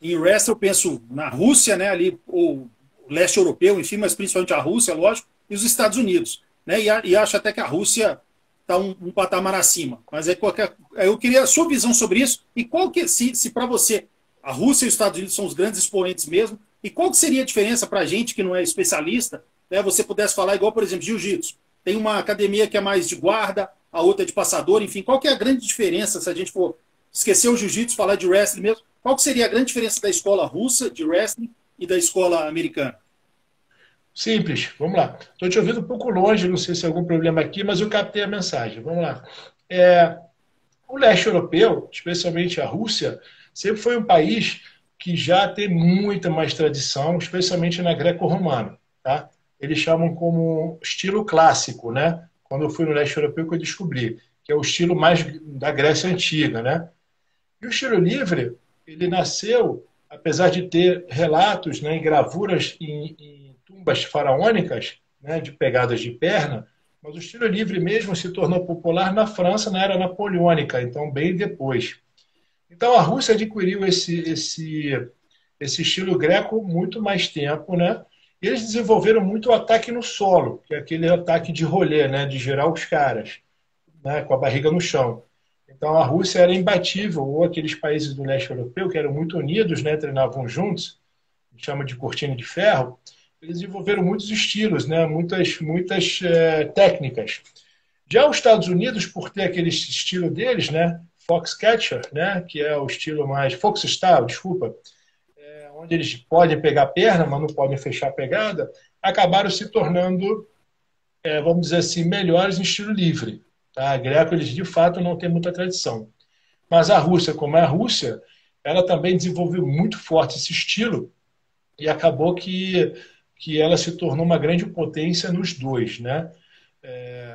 em wrestling, eu penso na Rússia, né, ali, ou leste europeu, enfim, mas principalmente a Rússia, lógico, e os Estados Unidos. Né, e acho até que a Rússia está um patamar acima. Mas eu queria a sua visão sobre isso, e qual que, se para você a Rússia e os Estados Unidos são os grandes expoentes mesmo, e qual que seria a diferença para a gente que não é especialista, né, você pudesse falar igual, por exemplo, jiu-jitsu. Tem uma academia que é mais de guarda, a outra é de passador, enfim, qual que é a grande diferença, se a gente for esquecer o jiu-jitsu, falar de wrestling mesmo, qual que seria a grande diferença da escola russa de wrestling e da escola americana? Simples, vamos lá. Estou te ouvindo um pouco longe, não sei se é algum problema aqui, mas eu captei a mensagem. Vamos lá. O leste europeu, especialmente a Rússia, sempre foi um país que já tem muita mais tradição, especialmente na greco-romana. Tá? Eles chamam como estilo clássico, né? Quando eu fui no leste europeu que eu descobri, que é o estilo mais da Grécia Antiga, né? E o estilo livre, ele nasceu, apesar de ter relatos, né, em gravuras em tumbas faraônicas, né, de pegadas de perna, mas o estilo livre mesmo se tornou popular na França na era napoleônica, então bem depois. Então a Rússia adquiriu esse estilo greco muito mais tempo, né? E eles desenvolveram muito o ataque no solo, que é aquele ataque de rolê, né, de girar os caras, né, com a barriga no chão. Então a Rússia era imbatível, ou aqueles países do leste europeu que eram muito unidos, né, treinavam juntos, a gente chama de cortina de ferro, eles desenvolveram muitos estilos, né, muitas técnicas. Já os Estados Unidos, por ter aquele estilo deles, né, Foxcatcher, né, que é o estilo mais Foxstyle, desculpa, onde eles podem pegar a perna, mas não podem fechar a pegada, acabaram se tornando, vamos dizer assim, melhores em estilo livre. Tá? A greco, eles de fato não têm muita tradição. Mas a Rússia, como é a Rússia, ela também desenvolveu muito forte esse estilo e acabou que ela se tornou uma grande potência nos dois. Né?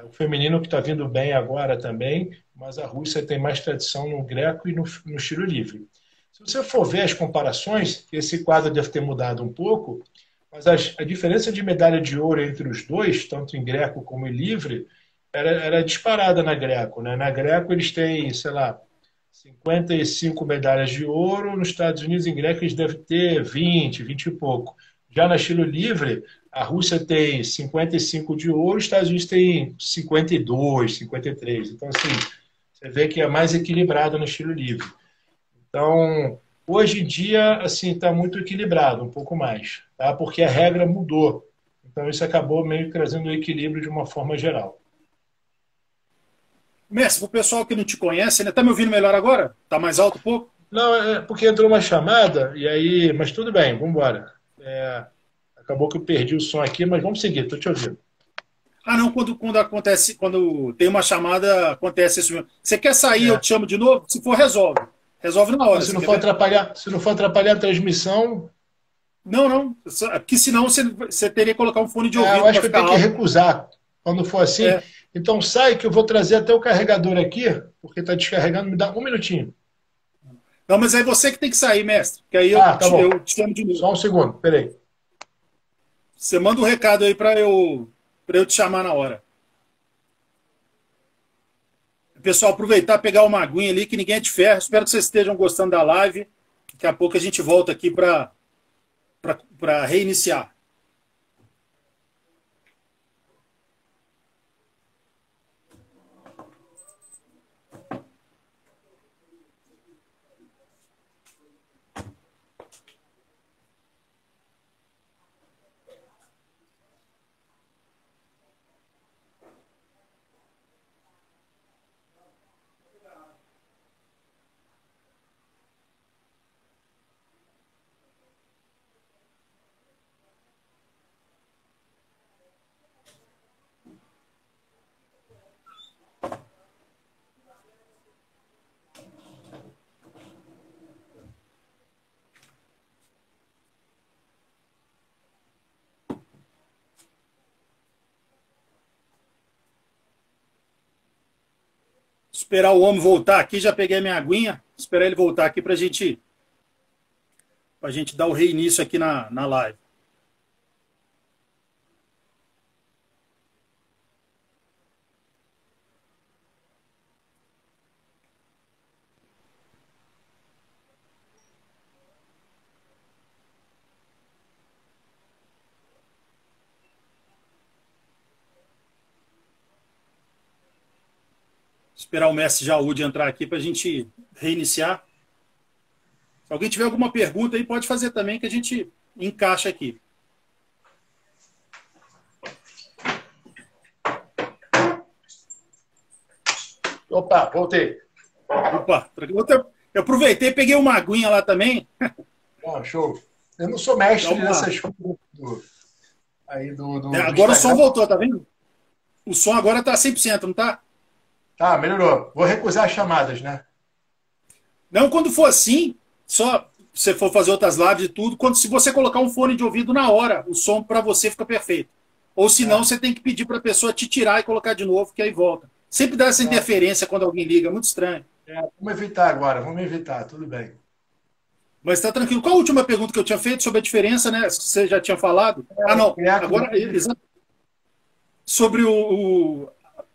O feminino que está vindo bem agora também, mas a Rússia tem mais tradição no greco e no estilo livre. Se você for ver as comparações, esse quadro deve ter mudado um pouco, mas a diferença de medalha de ouro entre os dois, tanto em greco como em livre, era disparada na greco, né? Na greco eles têm, sei lá, 55 medalhas de ouro, nos Estados Unidos em greco eles devem ter 20, 20 e pouco. Já na estilo livre, a Rússia tem 55 de ouro, os Estados Unidos tem 52, 53. Então, assim, você vê que é mais equilibrado no estilo livre. Então, hoje em dia, assim, está muito equilibrado, um pouco mais, tá? Porque a regra mudou. Então, isso acabou meio que trazendo o equilíbrio de uma forma geral. Mestre, para o pessoal que não te conhece, né? Tá me ouvindo melhor agora? Tá mais alto um pouco? Não, é porque entrou uma chamada, e aí, mas tudo bem, vamos embora. Acabou que eu perdi o som aqui, mas vamos seguir, estou te ouvindo. Ah, não, quando acontece, quando tem uma chamada, acontece isso mesmo. Você quer sair, eu É. te chamo de novo? Se for, resolve. Resolve na Não, hora. se Você não quer for ver? atrapalhar, se não for atrapalhar a transmissão, Não, não. Porque senão você teria que colocar um fone de eu ouvido acho para que eu ficar tenho que alto. recusar quando for assim. É. Então sai que eu vou trazer até o carregador aqui, porque está descarregando, me dá um minutinho. Não, mas aí você que tem que sair, mestre. Que aí Ah, tá bom. eu te chamo de novo. Só um segundo, peraí. Você manda um recado aí para eu te chamar na hora. Pessoal, aproveitar pegar uma aguinha ali, que ninguém é de ferro. Espero que vocês estejam gostando da live. Daqui a pouco a gente volta aqui para reiniciar. Esperar o homem voltar aqui, já peguei a minha aguinha. Esperar ele voltar aqui para a gente dar o reinício aqui na live. Esperar o mestre Jaúde entrar aqui para a gente reiniciar. Se alguém tiver alguma pergunta aí, pode fazer também, que a gente encaixa aqui. Opa, voltei. Opa, eu aproveitei, peguei uma aguinha lá também. Ah, show. Eu não sou mestre Então, nessas coisas do agora o som Instagram. voltou, tá vendo? O som agora tá 100%, não tá? Tá, melhorou. Vou recusar as chamadas, né? Não, quando for assim, só se você for fazer outras lives e tudo, se você colocar um fone de ouvido na hora, o som para você fica perfeito. Ou senão, você tem que pedir para a pessoa te tirar e colocar de novo, que aí volta. Sempre dá essa interferência quando alguém liga, é muito estranho. Vamos evitar agora, vamos evitar, tudo bem. Mas tá tranquilo. Qual a última pergunta que eu tinha feito sobre a diferença, né? Você já tinha falado? Não. Agora, sobre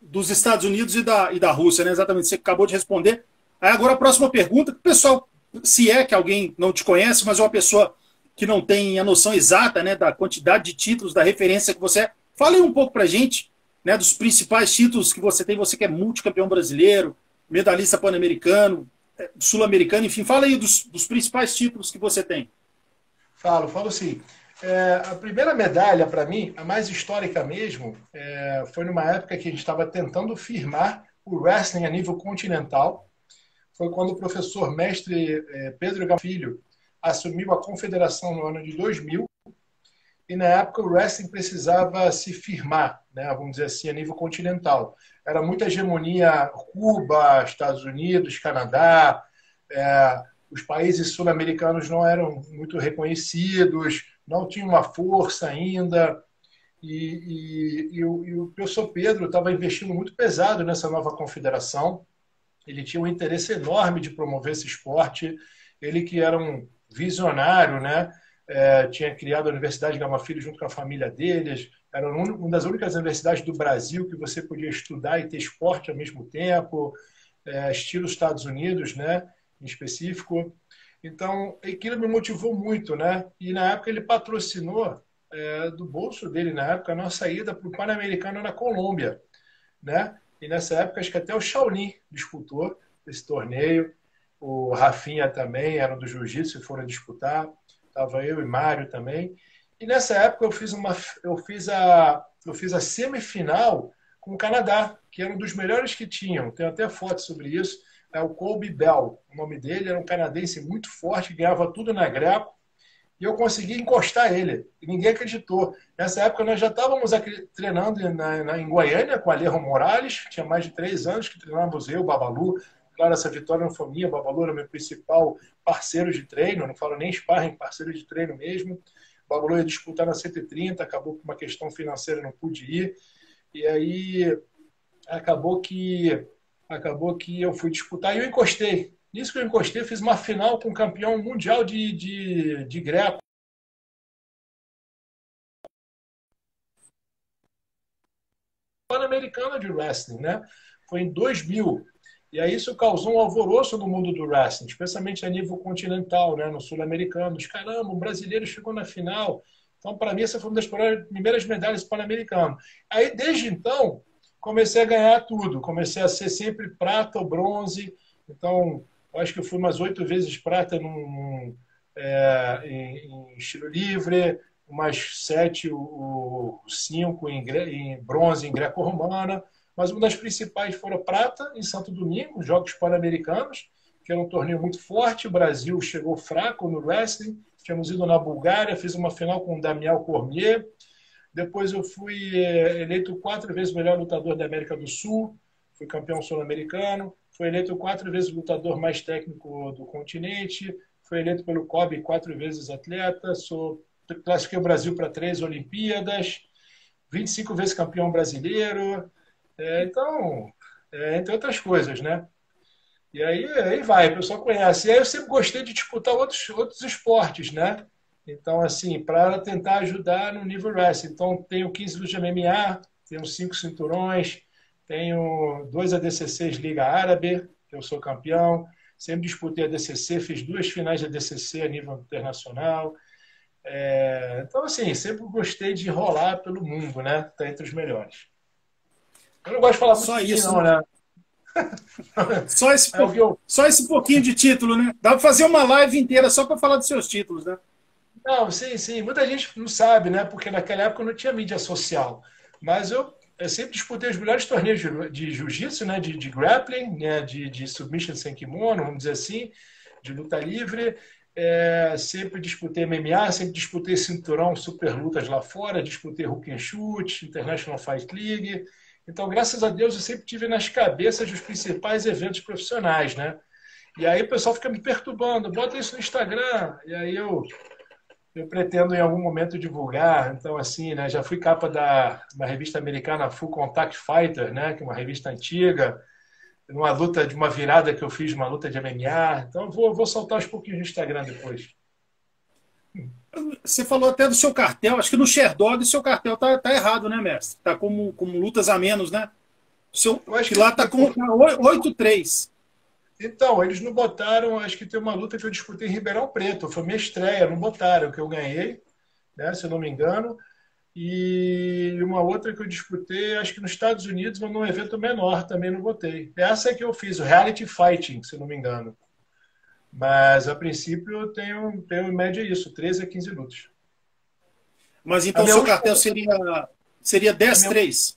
dos Estados Unidos e da Rússia, né? Exatamente. Você acabou de responder. Aí agora a próxima pergunta, pessoal, se é que alguém não te conhece, mas é uma pessoa que não tem a noção exata, né, da quantidade de títulos, da referência que você é. Fale um pouco pra gente, né, dos principais títulos que você tem, você que é multicampeão brasileiro, medalhista pan-americano, sul-americano, enfim, fala aí dos principais títulos que você tem. Falo sim. A primeira medalha, para mim, a mais histórica mesmo, foi numa época que a gente estava tentando firmar o wrestling a nível continental. Foi quando o professor mestre Pedro Filho assumiu a confederação no ano de 2000, e na época o wrestling precisava se firmar, né, vamos dizer assim, a nível continental. Era muita hegemonia Cuba, Estados Unidos, Canadá, os países sul-americanos não eram muito reconhecidos, não tinham uma força ainda, e o professor Pedro estava investindo muito pesado nessa nova confederação. Ele tinha um interesse enorme de promover esse esporte, Ele que era um visionário, né? Tinha criado a Universidade Gama Filho junto com a família deles. Era uma das únicas universidades do Brasil que você podia estudar e ter esporte ao mesmo tempo, estilo Estados Unidos, né? Em específico. Então, aquilo me motivou muito, né? E na época ele patrocinou do bolso dele, na época, a nossa ida para o Pan-Americano na Colômbia, né? E nessa época, acho que até o Shaolin disputou esse torneio. O Rafinha também era do jiu-jitsu e foram disputar. Estava eu e Mário também. E nessa época eu fiz a semifinal com o Canadá, que era um dos melhores que tinham. Tem até foto sobre isso. É o Colby Bell, o nome dele. Era um canadense muito forte, ganhava tudo na greco. E eu consegui encostar ele. E ninguém acreditou. Nessa época nós já estávamos treinando em Goiânia com o Alejo Morales. Tinha mais de 3 anos que treinávamos eu, o Babalu. Claro, essa vitória não foi minha. O Babalu era meu principal parceiro de treino. Não falo nem sparring, parceiro de treino mesmo. O Babalu ia disputar na 130. Acabou por uma questão financeira, não pude ir. E aí acabou que eu fui disputar e eu encostei. Nisso que eu encostei, fiz uma final com o campeão mundial de greco. Pan-Americana de wrestling, né? Foi em 2000. E aí isso causou um alvoroço no mundo do wrestling, especialmente a nível continental, né? No sul-americano. Caramba, um brasileiro chegou na final. Então, para mim, essa foi uma das primeiras medalhas pan-americano. Aí, desde então, comecei a ganhar tudo. Comecei a ser sempre prata ou bronze. Então, eu acho que eu fui umas 8 vezes prata em estilo livre, umas 7 ou 5 em bronze em greco-romana. Mas uma das principais foram prata em Santo Domingo, Jogos Pan-Americanos, que era um torneio muito forte. O Brasil chegou fraco no wrestling. Tínhamos ido na Bulgária, fiz uma final com o Daniel Cormier. Depois eu fui eleito 4 vezes o melhor lutador da América do Sul, fui campeão sul-americano, fui eleito 4 vezes o lutador mais técnico do continente, fui eleito pelo COB 4 vezes atleta, classifiquei o Brasil para 3 Olimpíadas, 25 vezes campeão brasileiro, então, entre outras coisas, né? E aí vai, o pessoal conhece. E aí eu sempre gostei de disputar outros esportes, né? Então, assim, para tentar ajudar no nível wrestling. Então, tenho 15 lutas de MMA, tenho 5 cinturões, tenho 2 ADCCs Liga Árabe, que eu sou campeão. Sempre disputei a ADCC, fiz 2 finais de ADCC a nível internacional. Então, assim, sempre gostei de rolar pelo mundo, né? Tá entre os melhores. Eu não gosto de falar muito Só de mim, isso, não, né? Só esse pouquinho de título, né? Dá para fazer uma live inteira só para falar dos seus títulos, né? Não, sim, sim. Muita gente não sabe, né? Porque naquela época não tinha mídia social. Mas eu sempre disputei os melhores torneios de jiu-jitsu, né? De grappling, né? De submission sem kimono, vamos dizer assim, de luta livre. Sempre disputei MMA, sempre disputei cinturão, super lutas lá fora, disputei hook and shoot, International Fight League. Então, graças a Deus, eu sempre tive nas cabeças dos principais eventos profissionais, né? E aí o pessoal fica me perturbando, bota isso no Instagram. E aí eu pretendo em algum momento divulgar. Então, assim, né? Já fui capa da uma revista americana Full Contact Fighter, né? Que é uma revista antiga, numa luta de uma virada que eu fiz, uma luta de MMA. Então, eu vou soltar uns pouquinhos no Instagram depois. Você falou até do seu cartel, acho que no Sherdog o seu cartel tá errado, né, mestre? Tá como lutas a menos, né? Eu acho que lá tá com 8-3. Então, eles não botaram, acho que tem uma luta que eu disputei em Ribeirão Preto, foi minha estreia, não botaram, que eu ganhei, né, se eu não me engano, e uma outra que eu disputei, acho que nos Estados Unidos, mas num evento menor, também não botei. Essa é que eu fiz, o Reality Fighting, se eu não me engano. Mas, a princípio, eu tenho em média isso, 13 a 15 lutas. Mas então o seu cartel seria 10-3.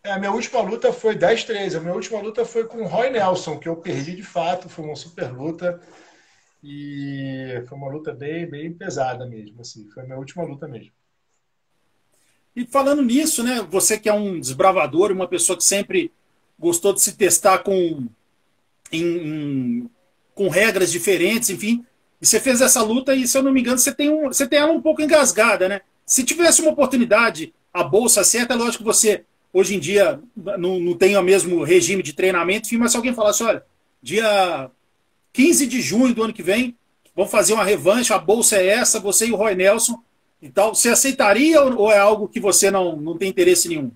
A minha última luta foi 10-3. A minha última luta foi com o Roy Nelson, que eu perdi de fato. Foi uma super luta. E foi uma luta bem, bem pesada mesmo. Assim. Foi a minha última luta mesmo. E falando nisso, né? Você que é um desbravador, uma pessoa que sempre gostou de se testar com regras diferentes, enfim. E você fez essa luta e, se eu não me engano, você tem ela um pouco engasgada, né? Se tivesse uma oportunidade, a bolsa certa, é lógico que você, hoje em dia, não tem o mesmo regime de treinamento, mas se alguém falasse, olha, dia 15 de junho do ano que vem, vamos fazer uma revanche, a bolsa é essa, você e o Roy Nelson e tal. Você aceitaria ou é algo que você não tem interesse nenhum?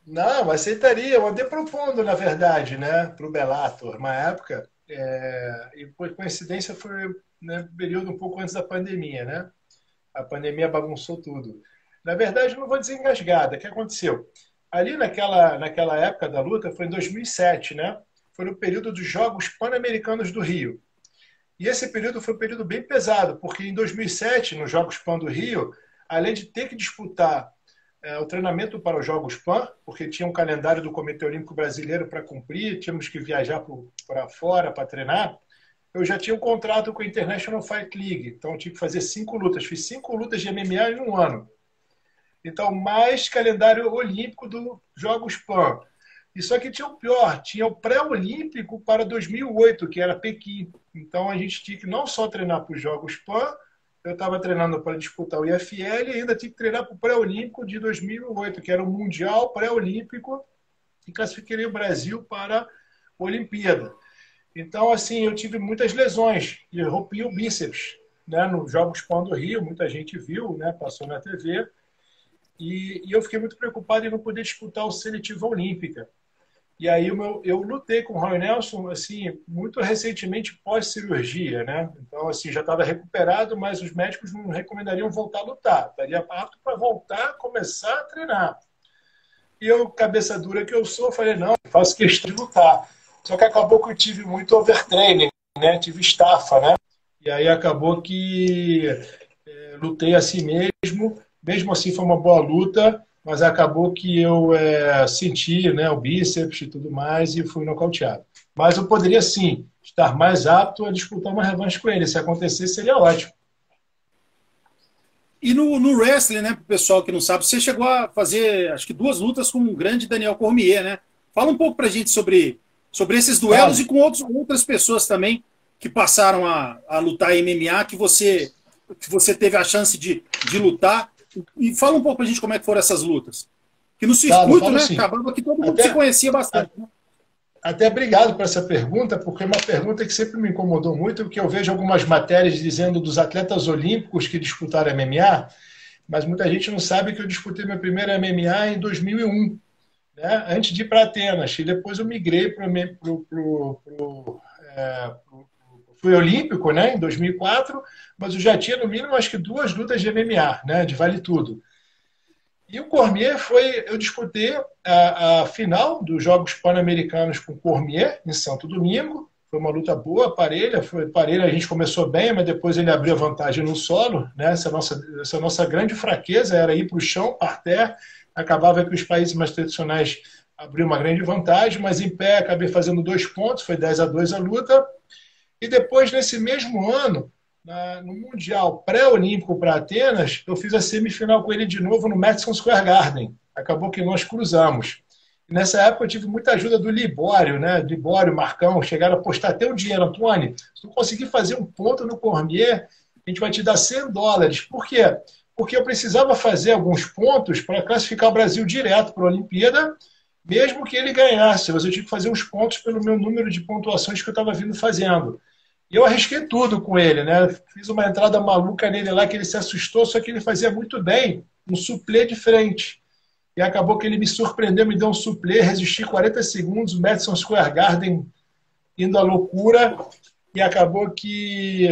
Não, aceitaria. Eu andei propondo, na verdade, né, para o Bellator, uma época, e por coincidência foi, né, um período um pouco antes da pandemia, né? A pandemia bagunçou tudo. Na verdade, eu não vou dizer engasgada. O que aconteceu? Ali naquela época da luta, foi em 2007, né? Foi no período dos Jogos Pan-Americanos do Rio. E esse período foi um período bem pesado, porque em 2007, nos Jogos Pan do Rio, além de ter que disputar o treinamento para os Jogos Pan, porque tinha um calendário do Comitê Olímpico Brasileiro para cumprir, tínhamos que viajar para fora para treinar, eu já tinha um contrato com a International Fight League, então eu tinha que fazer 5 lutas. Fiz 5 lutas de MMA em um ano. Então, mais calendário olímpico dos Jogos Pan. E só que tinha o pior, tinha o pré-olímpico para 2008, que era Pequim. Então, a gente tinha que não só treinar para os Jogos Pan, eu estava treinando para disputar o IFL e ainda tinha que treinar para o pré-olímpico de 2008, que era o Mundial Pré-Olímpico, e classificaria o Brasil para a Olimpíada. Então, assim, eu tive muitas lesões e eu rompi o bíceps, né, nos Jogos Pan do Rio, muita gente viu, né, passou na TV, e eu fiquei muito preocupado em não poder disputar o Seletiva Olímpica. E aí eu lutei com o Roy Nelson, assim, muito recentemente pós-cirurgia, né? Então, assim, já estava recuperado, mas os médicos não recomendariam voltar a lutar. Estaria apto para voltar a começar a treinar. E eu, cabeça dura que eu sou, falei, não, faço questão de lutar. Só que acabou que eu tive muito overtraining, né? Tive estafa, né? E aí acabou que lutei assim mesmo. Mesmo assim foi uma boa luta, mas acabou que eu senti, né, o bíceps e tudo mais e fui nocauteado. Mas eu poderia, sim, estar mais apto a disputar uma revanche com ele. Se acontecer, seria ótimo. E no wrestling, né, para o pessoal que não sabe, você chegou a fazer, acho que 2 lutas com o grande Daniel Cormier, né? Fala um pouco para a gente sobre esses duelos Claro. e com outras pessoas também que passaram a lutar MMA, que você teve a chance de lutar. E fala um pouco para a gente como é que foram essas lutas. Que no Claro, circuito, falo né, sim. acabava que todo mundo se Até, conhecia bastante. Né? até obrigado por essa pergunta, porque é uma pergunta que sempre me incomodou muito, porque eu vejo algumas matérias dizendo dos atletas olímpicos que disputaram MMA, mas muita gente não sabe que eu disputei meu primeiro MMA em 2001, né, antes de ir para Atenas, e depois eu migrei para fui olímpico, né, em 2004, mas eu já tinha no mínimo acho que 2 lutas de MMA, né, de vale tudo. E o Cormier eu disputei a final dos Jogos Pan-Americanos com o Cormier em Santo Domingo. Foi uma luta boa, parelha. A gente começou bem, mas depois ele abriu a vantagem no solo. Né? Essa nossa grande fraqueza era ir para o chão, parterre. Acabava que os países mais tradicionais abriam uma grande vantagem, mas em pé acabei fazendo 2 pontos, foi 10-2 a luta. E depois, nesse mesmo ano, no Mundial Pré-Olímpico para Atenas, eu fiz a semifinal com ele de novo no Madison Square Garden. Acabou que nós cruzamos. E nessa época eu tive muita ajuda do Libório, né? Libório, Marcão, chegaram a postar até o dinheiro. Antônio, se tu conseguir fazer um ponto no Cormier, a gente vai te dar $100. Por quê? Porque eu precisava fazer alguns pontos para classificar o Brasil direto para a Olimpíada, mesmo que ele ganhasse. Mas eu tinha que fazer uns pontos pelo meu número de pontuações que eu estava vindo fazendo. E eu arrisquei tudo com ele, né? Fiz uma entrada maluca nele lá que ele se assustou, só que ele fazia muito bem um suplê de frente. E acabou que ele me surpreendeu, me deu um suplê, resisti 40 segundos, o Madison Square Garden indo à loucura, e acabou que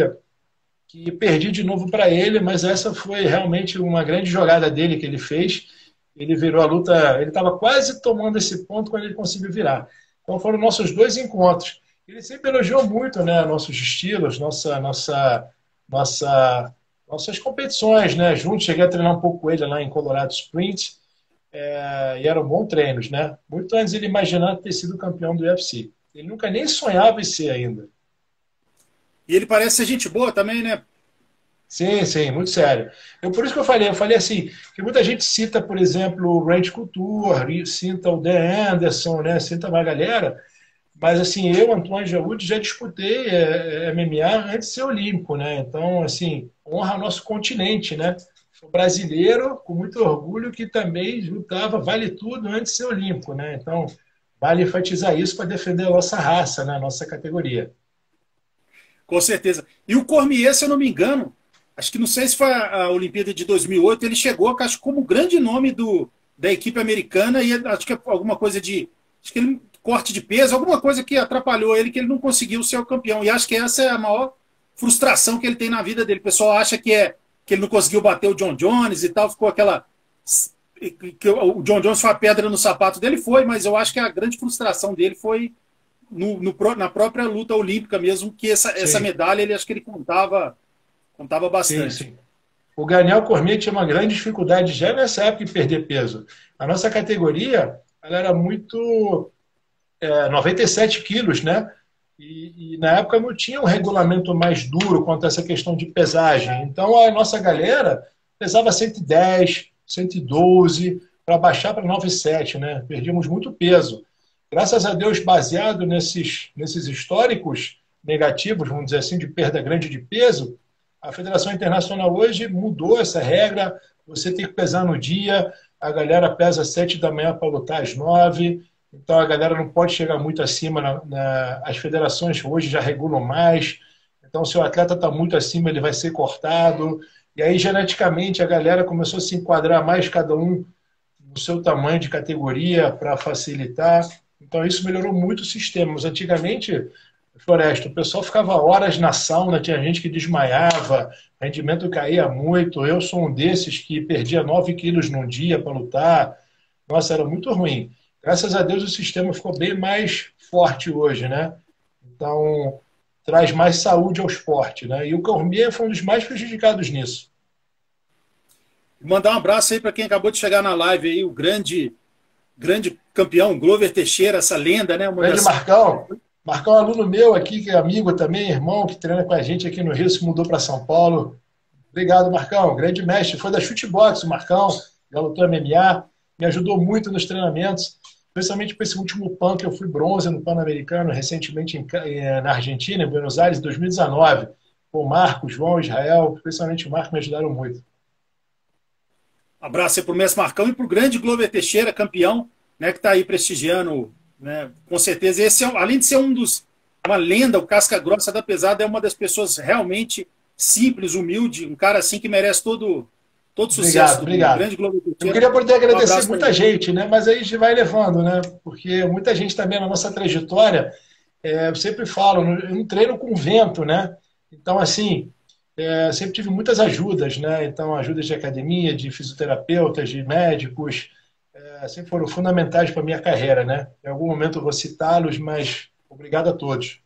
perdi de novo para ele, mas essa foi realmente uma grande jogada dele que ele fez. Ele virou a luta, ele estava quase tomando esse ponto quando ele conseguiu virar. Então foram nossos 2 encontros. Ele sempre elogiou muito, né, nossos estilos, nossas competições, né? Juntos, cheguei a treinar um pouco com ele lá em Colorado Springs, e eram bons treinos, né? Muito antes ele imaginar ter sido campeão do UFC. Ele nunca nem sonhava em ser ainda. E ele parece ser gente boa também, né? Sim, sim, muito sério. Por isso que eu falei assim, que muita gente cita, por exemplo, o Randy Couture, cita o Dan Anderson, né? Cita uma galera. Mas, assim, eu, Antônio Jaúde, já disputei MMA antes de ser olímpico, né? Então, assim, honra nosso continente, né? Sou brasileiro, com muito orgulho, que também lutava vale tudo antes de ser olímpico, né? Então, vale enfatizar isso para defender a nossa raça, né? A nossa categoria. Com certeza. E o Cormier, se eu não me engano, acho que não sei se foi a Olimpíada de 2008, ele chegou, acho, como grande nome da equipe americana e acho que é alguma coisa de, acho que ele, corte de peso, alguma coisa que atrapalhou ele, que ele não conseguiu ser o campeão. E acho que essa é a maior frustração que ele tem na vida dele. O pessoal acha que ele não conseguiu bater o John Jones e tal, ficou aquela... que o John Jones foi a pedra no sapato dele, foi, mas eu acho que a grande frustração dele foi na própria luta olímpica mesmo, que essa medalha, ele acho que ele contava bastante. Sim, sim. O Daniel Cormier tinha uma grande dificuldade já nessa época de perder peso. A nossa categoria, ela era muito 97 quilos, né? E na época não tinha um regulamento mais duro quanto a essa questão de pesagem. Então a nossa galera pesava 110, 112, para baixar para 97, né? Perdíamos muito peso. Graças a Deus, baseado nesses históricos negativos, vamos dizer assim, de perda grande de peso, a Federação Internacional hoje mudou essa regra. Você tem que pesar no dia, a galera pesa às 7 da manhã para lutar às 9. Então a galera não pode chegar muito acima. As federações hoje já regulam mais. Então, se o atleta está muito acima, ele vai ser cortado. E aí, geneticamente, a galera começou a se enquadrar mais, cada um no seu tamanho de categoria, para facilitar. Então, isso melhorou muito o sistema. Mas, antigamente, Floresta, o pessoal ficava horas na sauna, tinha gente que desmaiava, o rendimento caía muito. Eu sou um desses que perdia 9 quilos num dia para lutar. Nossa, era muito ruim. Graças a Deus o sistema ficou bem mais forte hoje, né? Então, traz mais saúde ao esporte, né? E o Cormier foi um dos mais prejudicados nisso. Mandar um abraço aí para quem acabou de chegar na live aí, o grande campeão, Glover Teixeira, essa lenda, né? Grande Marcão. Marcão é aluno meu aqui, que é amigo também, irmão, que treina com a gente aqui no Rio, se mudou para São Paulo. Obrigado, Marcão. Grande mestre. Foi da Chutebox, o Marcão, já lutou MMA, me ajudou muito nos treinamentos, especialmente para esse último PAN, que eu fui bronze no Pan-Americano, recentemente na Argentina, em Buenos Aires, em 2019. O Marco, o João, o Israel, especialmente o Marco, me ajudaram muito. Abraço aí para o mestre Marcão e para o grande Glover Teixeira, campeão, né, que está aí prestigiando, né, com certeza. Esse além de ser uma lenda, o casca grossa da pesada, é uma das pessoas realmente simples, humilde, um cara assim que merece todo sucesso. Obrigado. Grande Glover Teixeira. Eu queria poder agradecer muita gente, né, mas aí a gente vai levando, né, porque muita gente também na nossa trajetória, eu sempre falo, eu não treino com vento, né, então assim, sempre tive muitas ajudas, né? Então, ajudas de academia, de fisioterapeutas, de médicos, sempre foram fundamentais para a minha carreira, né? Em algum momento eu vou citá-los, mas obrigado a todos.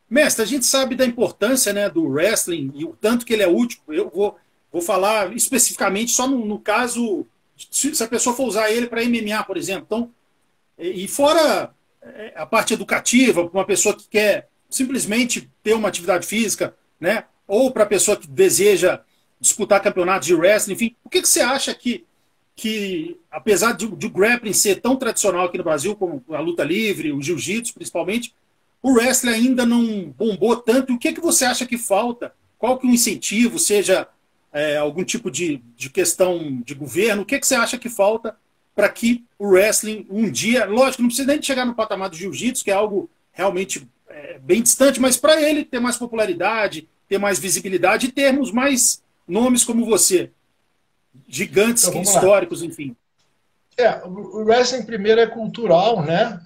Mestre, a gente sabe da importância, né, do wrestling e o tanto que ele é útil. Eu vou falar especificamente só no caso, se a pessoa for usar ele para MMA, por exemplo. Então, e fora a parte educativa, para uma pessoa que quer simplesmente ter uma atividade física, né? Ou para a pessoa que deseja disputar campeonatos de wrestling, enfim, o que você acha que apesar de o grappling ser tão tradicional aqui no Brasil, como a luta livre, o jiu-jitsu principalmente, o wrestling ainda não bombou tanto? E o que você acha que falta? Qual que é o incentivo, seja algum tipo de questão de governo? O que você acha que falta para que o wrestling um dia, lógico, não precisa nem chegar no patamar do jiu-jitsu, que é algo realmente bem distante, mas para ele ter mais popularidade, ter mais visibilidade e termos mais nomes como você, gigantes, então, históricos, enfim. O wrestling primeiro é cultural, né?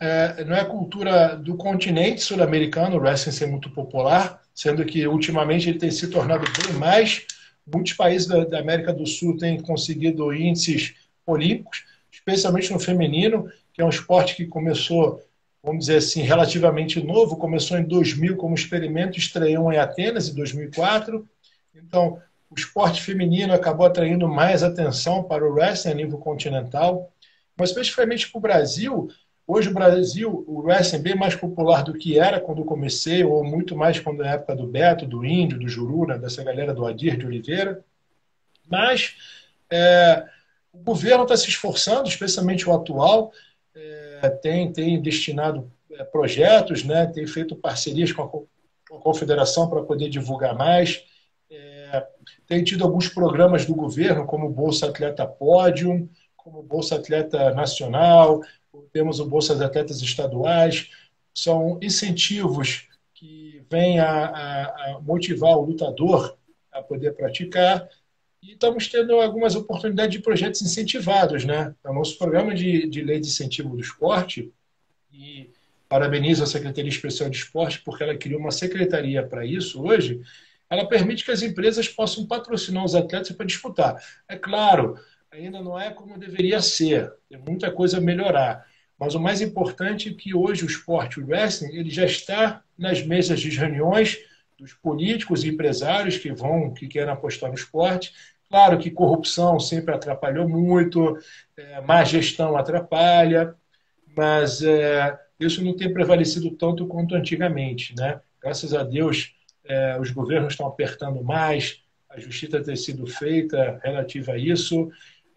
Não é cultura do continente sul-americano, o wrestling ser muito popular, sendo que ultimamente ele tem se tornado bem mais. Muitos países da América do Sul têm conseguido índices olímpicos, especialmente no feminino, que é um esporte que começou, vamos dizer assim, relativamente novo, começou em 2000 como experimento, estreou em Atenas em 2004. Então, o esporte feminino acabou atraindo mais atenção para o wrestling a nível continental, mas especificamente para o Brasil. Hoje, o wrestling é bem mais popular do que era quando eu comecei, ou muito mais quando na época do Beto, do Índio, do Juruna, dessa galera do Adir de Oliveira. Mas o governo está se esforçando, especialmente o atual, tem destinado projetos, né, tem feito parcerias com a confederação para poder divulgar mais. Tem tido alguns programas do governo, como o Bolsa Atleta Pódium, como o Bolsa Atleta Nacional, temos o Bolsa Atletas Estaduais. São incentivos que vem a motivar o lutador a poder praticar. E estamos tendo algumas oportunidades de projetos incentivados, né? O nosso programa de lei de incentivo do esporte, e parabenizo a Secretaria Especial de Esporte, porque ela criou uma secretaria para isso hoje. Ela permite que as empresas possam patrocinar os atletas para disputar. É claro, ainda não é como deveria ser, tem muita coisa a melhorar. Mas o mais importante é que hoje o esporte, o wrestling, ele já está nas mesas de reuniões dos políticos e empresários que querem apostar no esporte. Claro que corrupção sempre atrapalhou muito, má gestão atrapalha, mas isso não tem prevalecido tanto quanto antigamente, né? Graças a Deus, os governos estão apertando mais, a justiça tem sido feita relativa a isso.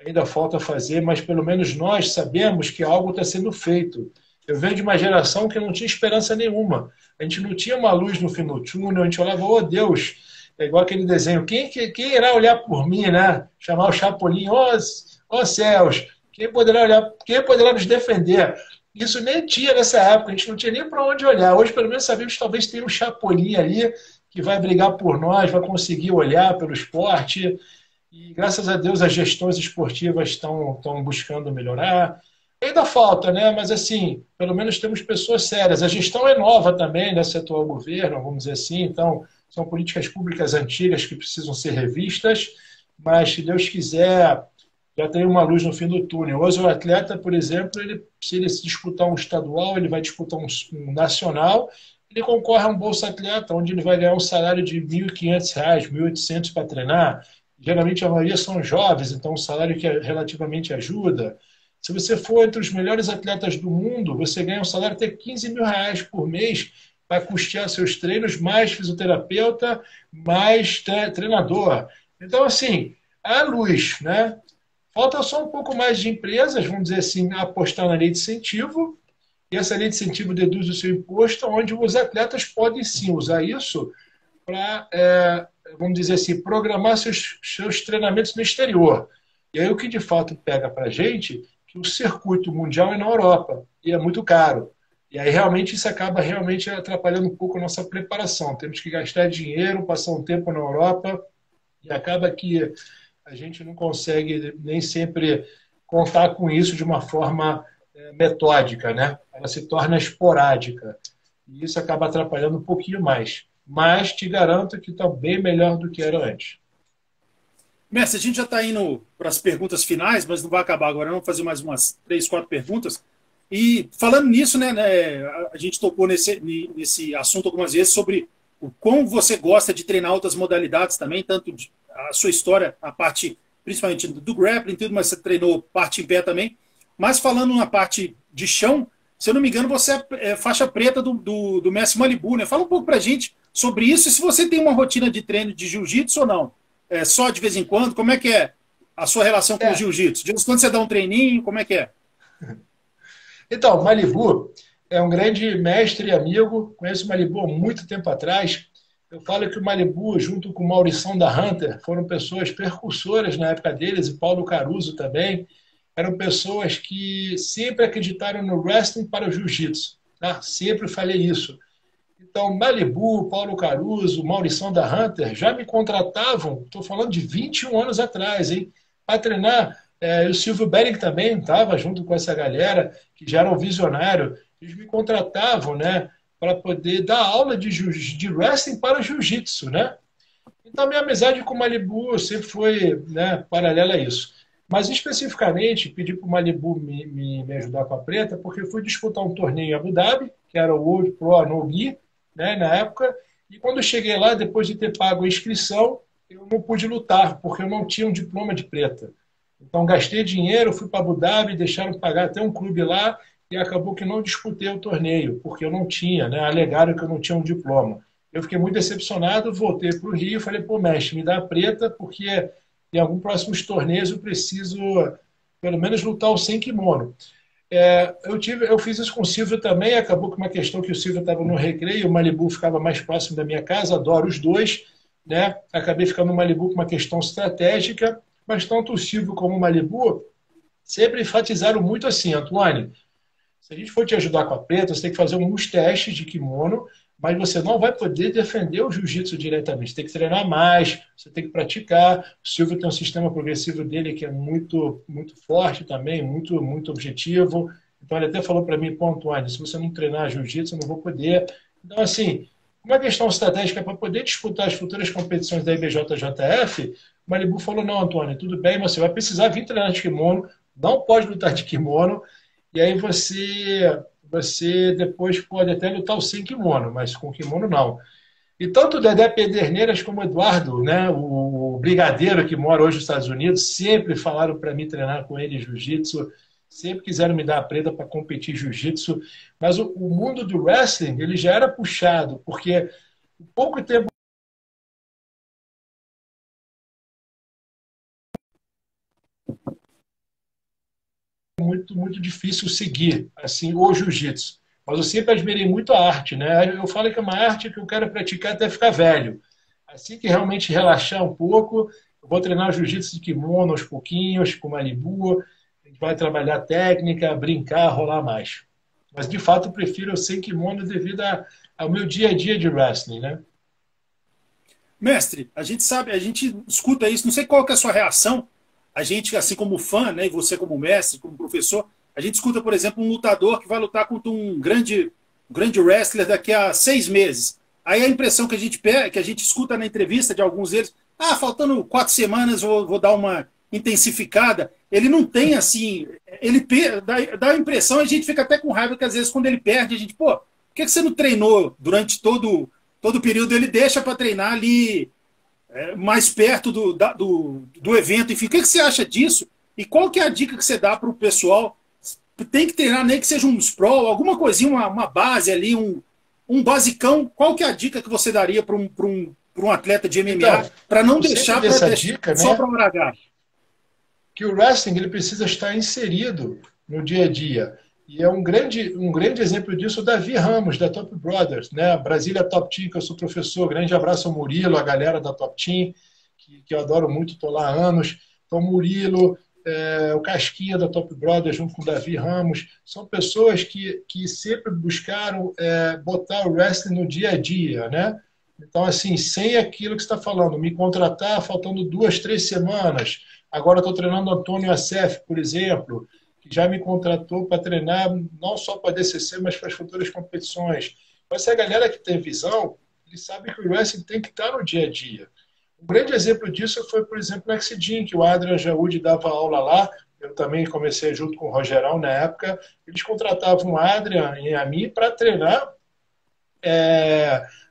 Ainda falta fazer, mas pelo menos nós sabemos que algo está sendo feito. Eu venho de uma geração que não tinha esperança nenhuma. A gente não tinha uma luz no fim do túnel, a gente olhava, oh Deus, é igual aquele desenho, quem irá olhar por mim, né? Chamar o Chapolin, oh céus, quem poderá nos defender? Isso nem tinha nessa época, a gente não tinha nem para onde olhar. Hoje, pelo menos, sabemos que talvez tenha um Chapolin ali que vai brigar por nós, vai conseguir olhar pelo esporte. E, graças a Deus, as gestões esportivas estão buscando melhorar. Ainda falta, né? Mas, assim, pelo menos temos pessoas sérias. A gestão é nova também nesse atual governo, vamos dizer assim. Então, são políticas públicas antigas que precisam ser revistas. Mas, se Deus quiser, já tem uma luz no fim do túnel. Hoje, o atleta, por exemplo, se ele disputar um estadual, ele vai disputar um nacional, ele concorre a um Bolsa Atleta, onde ele vai ganhar um salário de R$ 1.500, R$ 1.800 para treinar. Geralmente a maioria são jovens, então um salário que relativamente ajuda. Se você for entre os melhores atletas do mundo, você ganha um salário até R$ 15 mil por mês para custear seus treinos, mais fisioterapeuta, mais treinador. Então, assim, há luz, né? Falta só um pouco mais de empresas, vamos dizer assim, apostar na lei de incentivo, e essa lei de incentivo deduz o seu imposto, onde os atletas podem sim usar isso para, vamos dizer assim, programar seus treinamentos no exterior. E aí o que de fato pega para a gente, que o circuito mundial é na Europa, e é muito caro. E aí realmente isso acaba realmente atrapalhando um pouco a nossa preparação. Temos que gastar dinheiro, passar um tempo na Europa, e acaba que a gente não consegue nem sempre contar com isso de uma forma metódica, né? Ela se torna esporádica. E isso acaba atrapalhando um pouquinho mais. Mas te garanto que está bem melhor do que era antes. Mestre, a gente já está indo para as perguntas finais, mas não vai acabar agora, vamos fazer mais umas 3, 4 perguntas. E falando nisso, né, a gente tocou nesse assunto algumas vezes sobre o quão você gosta de treinar outras modalidades também, tanto a sua história, a parte principalmente do grappling, tudo, mas você treinou parte em pé também. Mas falando na parte de chão, se eu não me engano, você é faixa preta do mestre Malibu, né? Fala um pouco para a gente sobre isso e se você tem uma rotina de treino de jiu-jitsu ou não. É só de vez em quando? Como é que é a sua relação com o jiu-jitsu? De vez em quando você dá um treininho, como é que é? Então, Malibu é um grande mestre e amigo. Conheço o Malibu há muito tempo atrás. Eu falo que o Malibu, junto com o Maurição da Hunter, foram pessoas percursoras na época deles, e Paulo Caruso também. Eram pessoas que sempre acreditaram no wrestling para o jiu-jitsu. Tá? Sempre falei isso. Então, Malibu, Paulo Caruso, Maurição da Hunter já me contratavam, estou falando de 21 anos atrás, hein, para treinar. O Silvio Bering também estava junto com essa galera, que já era um visionário. Eles me contratavam, né, para poder dar aula de wrestling para o jiu-jitsu, né? Então, minha amizade com o Malibu sempre foi, né, paralela a isso. Mas, especificamente, pedi para o Malibu me ajudar com a preta, porque eu fui disputar um torneio em Abu Dhabi, que era o World Pro No Gi, né, na época, e quando eu cheguei lá, depois de ter pago a inscrição, eu não pude lutar, porque eu não tinha um diploma de preta. Então, gastei dinheiro, fui para Abu Dhabi, deixaram pagar até um clube lá, e acabou que não disputei o torneio, porque eu não tinha, né, alegaram que eu não tinha um diploma. Eu fiquei muito decepcionado, voltei para o Rio e falei, pô, mestre, me dá a preta, porque em alguns próximos torneios eu preciso, pelo menos, lutar o sem kimono. Eu fiz isso com o Silvio também, acabou com uma questão que o Silvio estava no recreio, o Malibu ficava mais próximo da minha casa, adoro os dois, né? Acabei ficando no Malibu com uma questão estratégica, mas tanto o Silvio como o Malibu sempre enfatizaram muito assim, Antoine, se a gente for te ajudar com a preta, você tem que fazer uns testes de kimono, mas você não vai poder defender o jiu-jitsu diretamente. Você tem que treinar mais, você tem que praticar. O Silvio tem um sistema progressivo dele que é muito, muito forte também, muito, muito objetivo. Então, ele até falou para mim, pô, Antônio, se você não treinar jiu-jitsu, eu não vou poder. Então, assim, uma questão estratégica para poder disputar as futuras competições da IBJJF, o Malibu falou, não, Antônio, tudo bem, você vai precisar vir treinar de kimono, não pode lutar de kimono, e aí você depois pode até lutar sem kimono, mas com kimono não. E tanto o Dedé Pederneiras como o Eduardo, né, o brigadeiro que mora hoje nos Estados Unidos, sempre falaram para mim treinar com ele jiu-jitsu, sempre quiseram me dar a prenda para competir jiu-jitsu, mas o mundo do wrestling ele já era puxado, porque em pouco tempo muito, muito difícil seguir assim o jiu-jitsu. Mas eu sempre admirei muito a arte, né? Eu falo que é uma arte que eu quero praticar até ficar velho. Assim que realmente relaxar um pouco, eu vou treinar jiu-jitsu de kimono aos pouquinhos, com Malibu, a gente vai trabalhar técnica, brincar, rolar mais. Mas de fato eu prefiro sem kimono devido ao meu dia a dia de wrestling, né? Mestre, a gente sabe, a gente escuta isso, não sei qual que é a sua reação. A gente, assim como fã, né, e você como mestre, como professor, a gente escuta, por exemplo, um lutador que vai lutar contra um grande wrestler daqui a 6 meses. Aí a impressão que a gente pega, que a gente escuta na entrevista de alguns deles, faltando 4 semanas, vou dar uma intensificada. Ele não tem assim, dá a impressão, a gente fica até com raiva que às vezes quando ele perde, a gente, pô, por que você não treinou durante todo o período? Ele deixa para treinar ali mais perto do evento. Enfim, o que você acha disso? E qual que é a dica que você dá para o pessoal? Tem que treinar, nem que seja um sprawl, alguma coisinha, uma base ali, um basicão. Qual que é a dica que você daria para um atleta de MMA Então, para não eu sempre deixar dei essa dica, só né? para o Que o wrestling ele precisa estar inserido no dia a dia. E é um grande exemplo disso o Davi Ramos, da Top Brothers, né? Brasília Top Team, que eu sou professor. Grande abraço ao Murilo, a galera da Top Team, que eu adoro muito, estou lá há anos. Então, Murilo, o Casquinha da Top Brothers, junto com o Davi Ramos, são pessoas que sempre buscaram botar o wrestling no dia a dia, né? Então, assim, sem aquilo que você está falando, me contratar faltando 2, 3 semanas. Agora estou treinando Antônio Acef, por exemplo, que já me contratou para treinar não só para a DCC, mas para as futuras competições. Mas essa galera que tem visão, eles sabem que o wrestling tem que estar no dia a dia. Um grande exemplo disso foi, por exemplo, o Exidin, que o Adrian Jaúde dava aula lá. Eu também comecei junto com o Rogerão na época. Eles contratavam o Adrian e a mim para treinar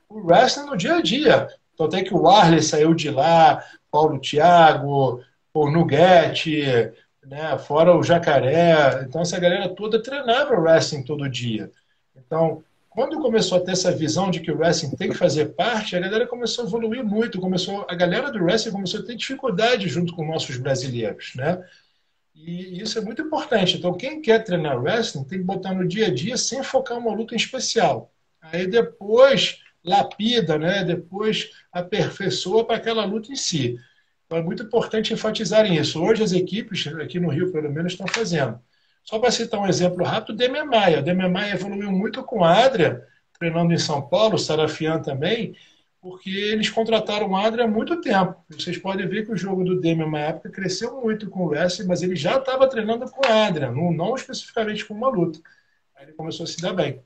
o wrestling no dia a dia. Então tem que o Arley saiu de lá, Paulo Thiago, o Nuguete, né, fora o Jacaré. Então essa galera toda treinava o wrestling todo dia. Então, quando começou a ter essa visão de que o wrestling tem que fazer parte, a galera começou a evoluir muito, a galera do wrestling começou a ter dificuldade junto com nossos brasileiros, né? E isso é muito importante. Então, quem quer treinar wrestling tem que botar no dia a dia sem focar uma luta em especial. Aí depois lapida, né? Depois aperfeiçoa para aquela luta em si. Então, é muito importante enfatizarem isso. Hoje as equipes, aqui no Rio pelo menos, estão fazendo. Só para citar um exemplo rápido, o Demian Maia. O Demian Maia evoluiu muito com a Adria, treinando em São Paulo, o Sarafian também, porque eles contrataram o Adria há muito tempo. Vocês podem ver que o jogo do Demian na época cresceu muito com o wrestling, mas ele já estava treinando com a Adria, não especificamente com uma luta. Aí ele começou a se dar bem.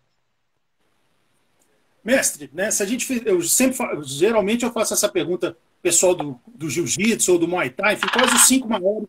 Mestre, né, se a gente eu sempre geralmente eu faço essa pergunta pessoal do jiu-jitsu ou do Muay Thai, enfim, quais os 5 maiores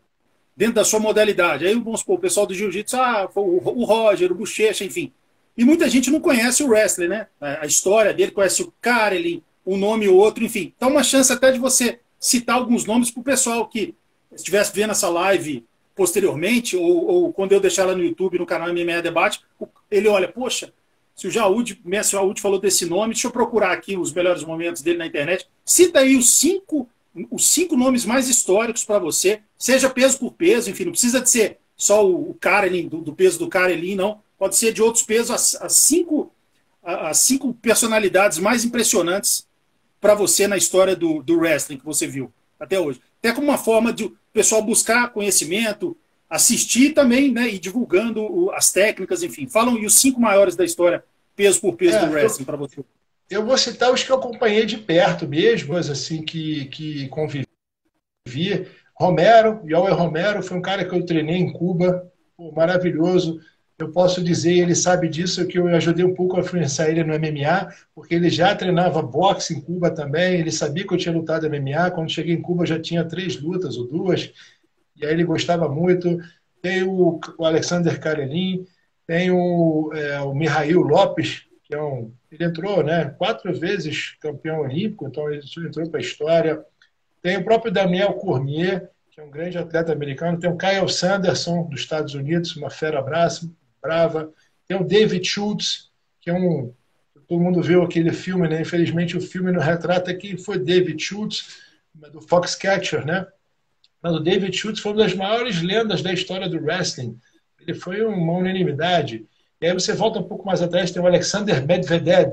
dentro da sua modalidade. Aí vamos supor, o pessoal do jiu-jitsu, o Roger, o Bochecha, enfim. E muita gente não conhece o wrestler, né? A história dele, conhece o Karelin, um nome ou outro, enfim. Então, uma chance até de você citar alguns nomes para o pessoal que estivesse vendo essa live posteriormente, ou quando eu deixar ela no YouTube, no canal MMA Debate, ele olha, poxa, se o mestre Jaúde falou desse nome, deixa eu procurar aqui os melhores momentos dele na internet. Cita aí os cinco nomes mais históricos para você, seja peso por peso, enfim, não precisa de ser só o Karelin, do peso do Karelin, não. Pode ser de outros pesos, as cinco personalidades mais impressionantes para você na história do wrestling que você viu até hoje. Até como uma forma de o pessoal buscar conhecimento, assistir também, né, e divulgando as técnicas, enfim. Falam e os 5 maiores da história, peso por peso do wrestling para você. Eu vou citar os que eu acompanhei de perto mesmo, assim, que convivi. Romero, Yoel Romero, foi um cara que eu treinei em Cuba, pô, maravilhoso. Eu posso dizer, ele sabe disso, que eu ajudei um pouco a influenciar ele no MMA, porque ele já treinava boxe em Cuba também, ele sabia que eu tinha lutado MMA. Quando cheguei em Cuba, eu já tinha 3 lutas ou 2, e aí ele gostava muito. Tem o Alexander Karelin, tem o Mihail Lopes, que ele entrou, né, 4 vezes campeão olímpico, então ele entrou para a história. Tem o próprio Daniel Cormier, que é um grande atleta americano. Tem o Kyle Sanderson, dos Estados Unidos, uma fera brava. Tem o David Schultz, que é um... Todo mundo viu aquele filme, né? Infelizmente o filme não retrata quem foi David Schultz, do Foxcatcher, né? Mas o David Schultz foi uma das maiores lendas da história do wrestling. Ele foi uma unanimidade. E aí você volta um pouco mais atrás, tem o Alexander Medvedev,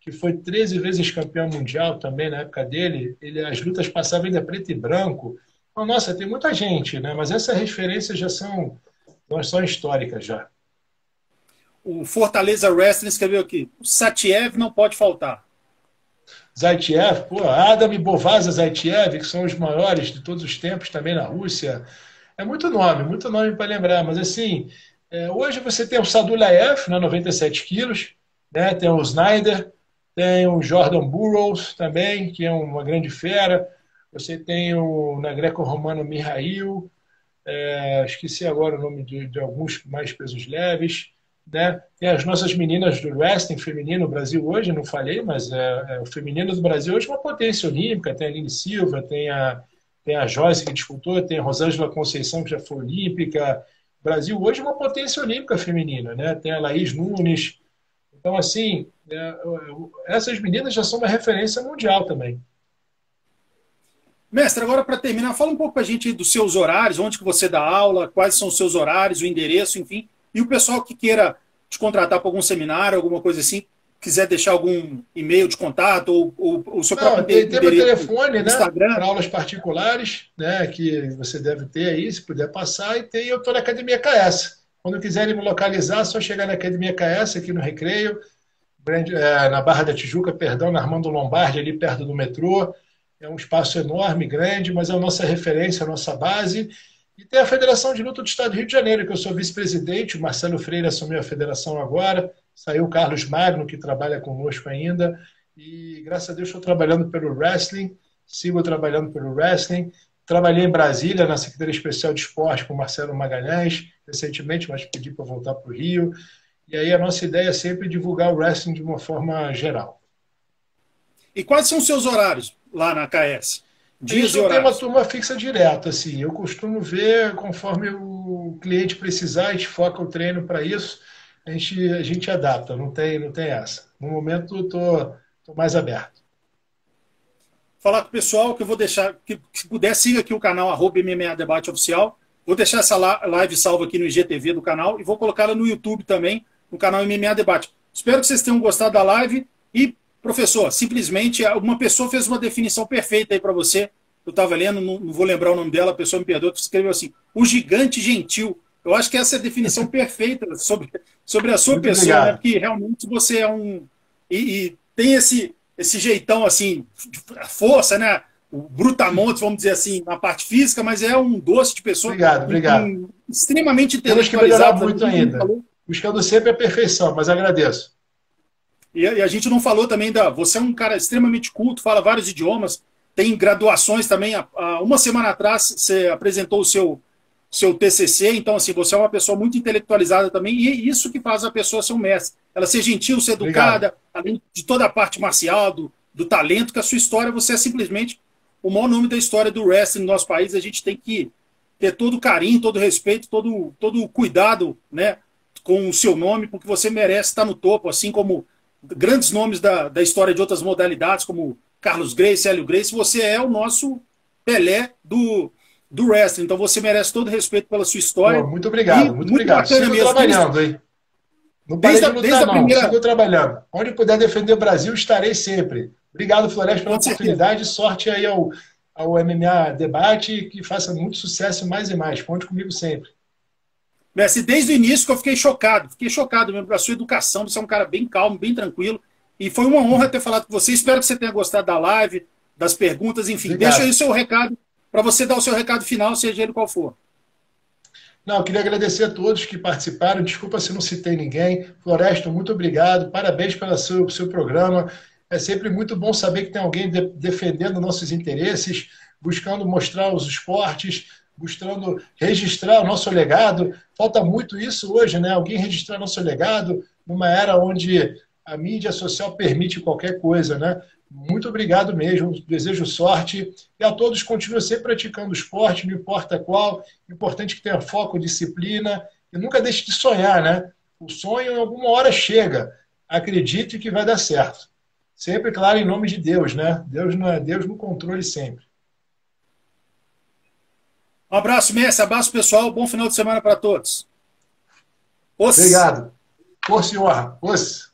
que foi 13 vezes campeão mundial também na época dele. As lutas passavam ainda preto e branco. Então, nossa, tem muita gente, né? Mas essas referências são históricas já. O Fortaleza Wrestling escreveu aqui: o Satiev não pode faltar. Zaitiev, pô, Adam e Bovaza Zaitiev, que são os maiores de todos os tempos também na Rússia. É muito nome para lembrar. Mas assim, hoje você tem o Sadulaev, né, 97 quilos, né? Tem o Snyder, tem o Jordan Burroughs também, que é uma grande fera. Você tem na greco-romano Mihail, esqueci agora o nome de alguns mais pesos leves. Né? Tem as nossas meninas do wrestling feminino no Brasil hoje, não falei, mas o feminino do Brasil hoje é uma potência olímpica. Tem a Aline Silva, tem a Joyce que disputou, tem a Rosângela Conceição, que já foi olímpica. O Brasil hoje é uma potência olímpica feminina, né? Tem a Laís Nunes. Então, assim, essas meninas já são uma referência mundial também. Mestre, agora para terminar, fala um pouco para a gente dos seus horários, onde que você dá aula, quais são os seus horários, o endereço, enfim. E o pessoal que queira te contratar para algum seminário, alguma coisa assim, quiser deixar algum e-mail de contato ou o seu próprio tem meu telefone, né, Instagram. para aulas particulares, né, que você deve ter aí, se puder passar. E eu estou na Academia KS. Quando quiserem me localizar, é só chegar na Academia KS, aqui no Recreio, na Barra da Tijuca, perdão, na Armando Lombardi, ali perto do metrô. É um espaço enorme, grande, mas é a nossa referência, a nossa base. E tem a Federação de Luta do Estado do Rio de Janeiro, que eu sou vice-presidente. O Marcelo Freire assumiu a federação agora. Saiu o Carlos Magno, que trabalha conosco ainda. E, graças a Deus, estou trabalhando pelo wrestling. Sigo trabalhando pelo wrestling. Trabalhei em Brasília, na Secretaria Especial de Esporte, com o Marcelo Magalhães, recentemente, mas pedi para voltar para o Rio. E aí a nossa ideia é sempre divulgar o wrestling de uma forma geral. E quais são os seus horários lá na KS? A gente não tem uma turma fixa direta, assim. Eu costumo ver conforme o cliente precisar, a gente foca o treino para isso, a gente adapta, não tem essa. No momento, estou mais aberto. Falar com o pessoal que eu vou deixar, que se puder, siga aqui o canal @MMA Debate Oficial. Vou deixar essa live salva aqui no IGTV do canal e vou colocá-la no YouTube também, no canal MMA Debate. Espero que vocês tenham gostado da live e, professor, simplesmente uma pessoa fez uma definição perfeita aí para você. Eu estava lendo, não vou lembrar o nome dela, a pessoa me perdoa, que escreveu assim: o gigante gentil. Eu acho que essa é a definição perfeita sobre a sua Muito pessoa, obrigado. né? Porque realmente você é um... E tem esse jeitão, assim, força, né? O brutamontes, vamos dizer assim, na parte física, mas é um doce de pessoa. Obrigado. Extremamente Temos que melhorar intelectualizado. muito ainda. Buscando sempre a perfeição, mas agradeço. E a gente não falou também você é um cara extremamente culto, fala vários idiomas, tem graduações também. Há uma semana atrás você apresentou o seu TCC, então assim, você é uma pessoa muito intelectualizada também, e é isso que faz a pessoa ser um mestre. Ela ser gentil, ser educada, além de toda a parte marcial, do talento, que a sua história, você é simplesmente o maior nome da história do wrestling no nosso país. A gente tem que ter todo o carinho, todo o respeito, todo o cuidado, né, com o seu nome, porque você merece estar no topo, assim como grandes nomes da história de outras modalidades, como Carlos Gracie, Hélio Gracie. Você é o nosso Pelé do wrestling, então você merece todo o respeito pela sua história. Pô, muito obrigado, muito obrigado. Sigo mesmo. Trabalhando, hein? Não parei de lutar, não. Sigo trabalhando. Onde puder defender o Brasil, estarei sempre. Obrigado, Floresta, pela oportunidade. Sorte aí ao MMA Debate, que faça muito sucesso mais e mais. Conte comigo sempre. Messi, desde o início que eu fiquei chocado mesmo com a sua educação. Você é um cara bem calmo, bem tranquilo. E foi uma honra ter falado com você. Espero que você tenha gostado da live, das perguntas, enfim. Obrigado. Deixa aí o seu recado, para você dar o seu recado final, seja ele qual for. Não, eu queria agradecer a todos que participaram. Desculpa se não citei ninguém. Floresto, muito obrigado. Parabéns pelo seu programa. É sempre muito bom saber que tem alguém defendendo nossos interesses, buscando mostrar os esportes, buscando registrar o nosso legado. Falta muito isso hoje, né? Alguém registrar nosso legado numa era onde a mídia social permite qualquer coisa, né? Muito obrigado mesmo, desejo sorte. E a todos continuem sempre praticando esporte, não importa qual. Importante que tenha foco, disciplina. E nunca deixe de sonhar, né? O sonho em alguma hora chega. Acredite que vai dar certo. Sempre, claro, em nome de Deus, né? Deus no controle sempre. Um abraço, Messi. Abraço, pessoal. Bom final de semana para todos. Obrigado. Força e honra. Força.